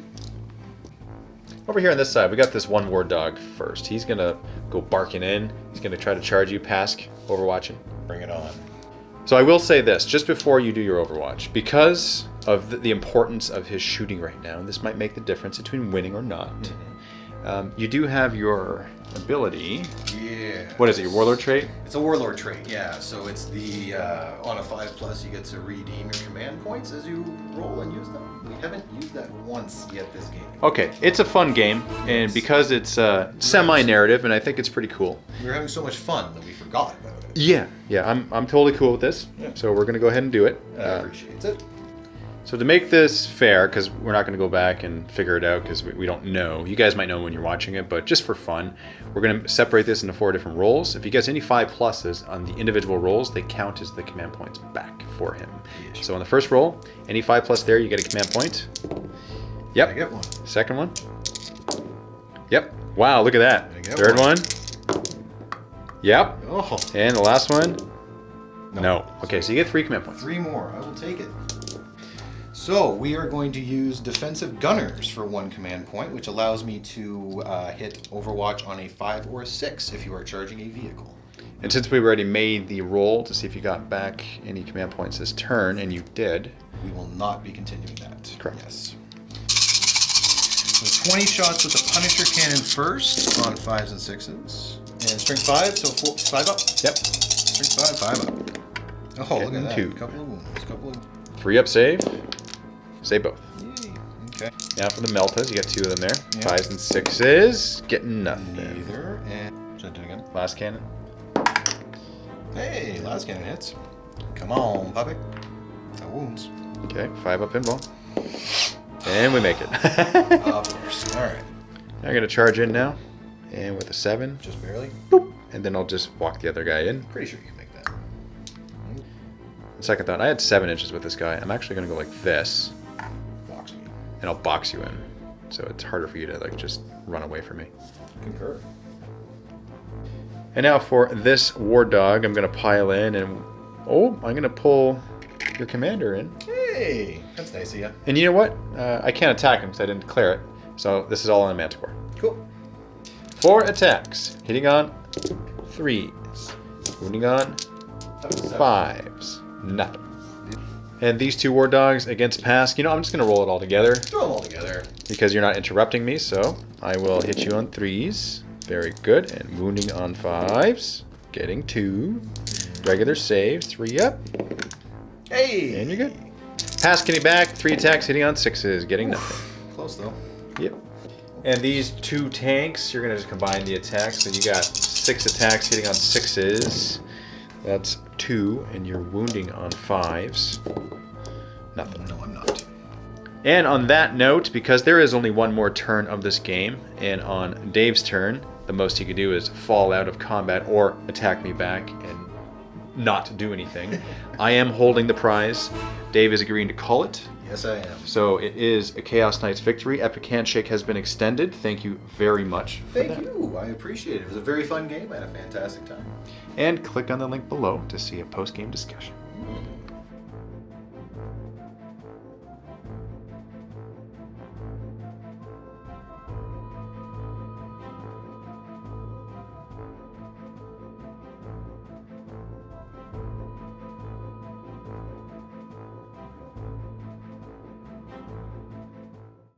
Over here on this side, we got this one War Dog first. He's going to go barking in. He's going to try to charge you, Pask, Overwatching. Bring it on. So I will say this, just before you do your Overwatch, because of the importance of his shooting right now, and this might make the difference between winning or not, you do have your ability. Yeah. What is it, your Warlord trait? It's a Warlord trait, yeah. So it's the, on a 5+, you get to redeem your command points as you roll and use them. We haven't used that once yet this game. Okay, it's a fun game, and because it's semi-narrative, and I think it's pretty cool. We were having so much fun that we forgot about it. Yeah, I'm totally cool with this, so we're going to go ahead and do it. I appreciate it. So to make this fair, because we're not going to go back and figure it out because we don't know. You guys might know when you're watching it, but just for fun, we're going to separate this into 4 different roles. If he gets any 5+ on the individual rolls, they count as the command points back for him. Yes. So on the first roll, any 5+ there, you get a command point. Yep. I get one. Second one. Yep. Wow, look at that. I get Third one. one. Yep. Oh, And the last one. no. No. Okay, so you get 3 command points. 3 more. I will take it. So we are going to use defensive gunners for 1 command point, which allows me to hit Overwatch on a 5 or a 6 if you are charging a vehicle. And since we've already made the roll to see if you got back any command points this turn, and you did. We will not be continuing that. Correct. Yes. So 20 shots with the Punisher cannon first on 5s and 6s. And strength 5, so 5 up. Yep. Strength 5 up. Oh, look Getting at that. 2. Couple of wounds. Couple of... 3 up save. Save both. Yay. Okay. Now for the Meltas, you got 2 of them there. Yeah. 5s and 6s. Getting nothing. Neither. And... Should I do it again? Last cannon. Hey, last cannon hits. Come on, puppy. No wounds. Okay, 5 up pinball. And we make it. Of course. All right. I'm going to charge in now. And with a 7. Just barely. Boop. And then I'll just walk the other guy in. Pretty sure you can make that. Second thought, I had 7 inches with this guy. I'm actually going to go like this. Box me. And I'll box you in. So it's harder for you to like just run away from me. Concur. And now for this war dog, I'm going to pile in and... Oh, I'm going to pull your commander in. Hey, that's nice of you. And you know what? I can't attack him because I didn't declare it. So this is all on a Manticore. Cool. 4 attacks. Hitting on 3s. Wounding on 5s. Nothing. And these 2 war dogs against pass. You know, I'm just going to roll it all together Throw them all together. because you're not interrupting me. So I will hit you on 3s. Very good. And wounding on 5s. Getting 2. Regular saves. 3 up. Hey. And you're good. Pass getting back. 3 attacks hitting on 6s. Getting nothing. Close though. Yep. And these 2 tanks, you're going to just combine the attacks. So you got 6 attacks hitting on 6s. That's 2. And you're wounding on 5s. Nothing. No, I'm not. And on that note, because there is only 1 more turn of this game, and on Dave's turn, the most he could do is fall out of combat or attack me back and not do anything. I am holding the prize. Dave is agreeing to call it. Yes, I am. So it is a Chaos Knights victory. Epic Handshake has been extended. Thank you very much for Thank that. you. I appreciate it. It was a very fun game. I had a fantastic time. And click on the link below to see a post-game discussion.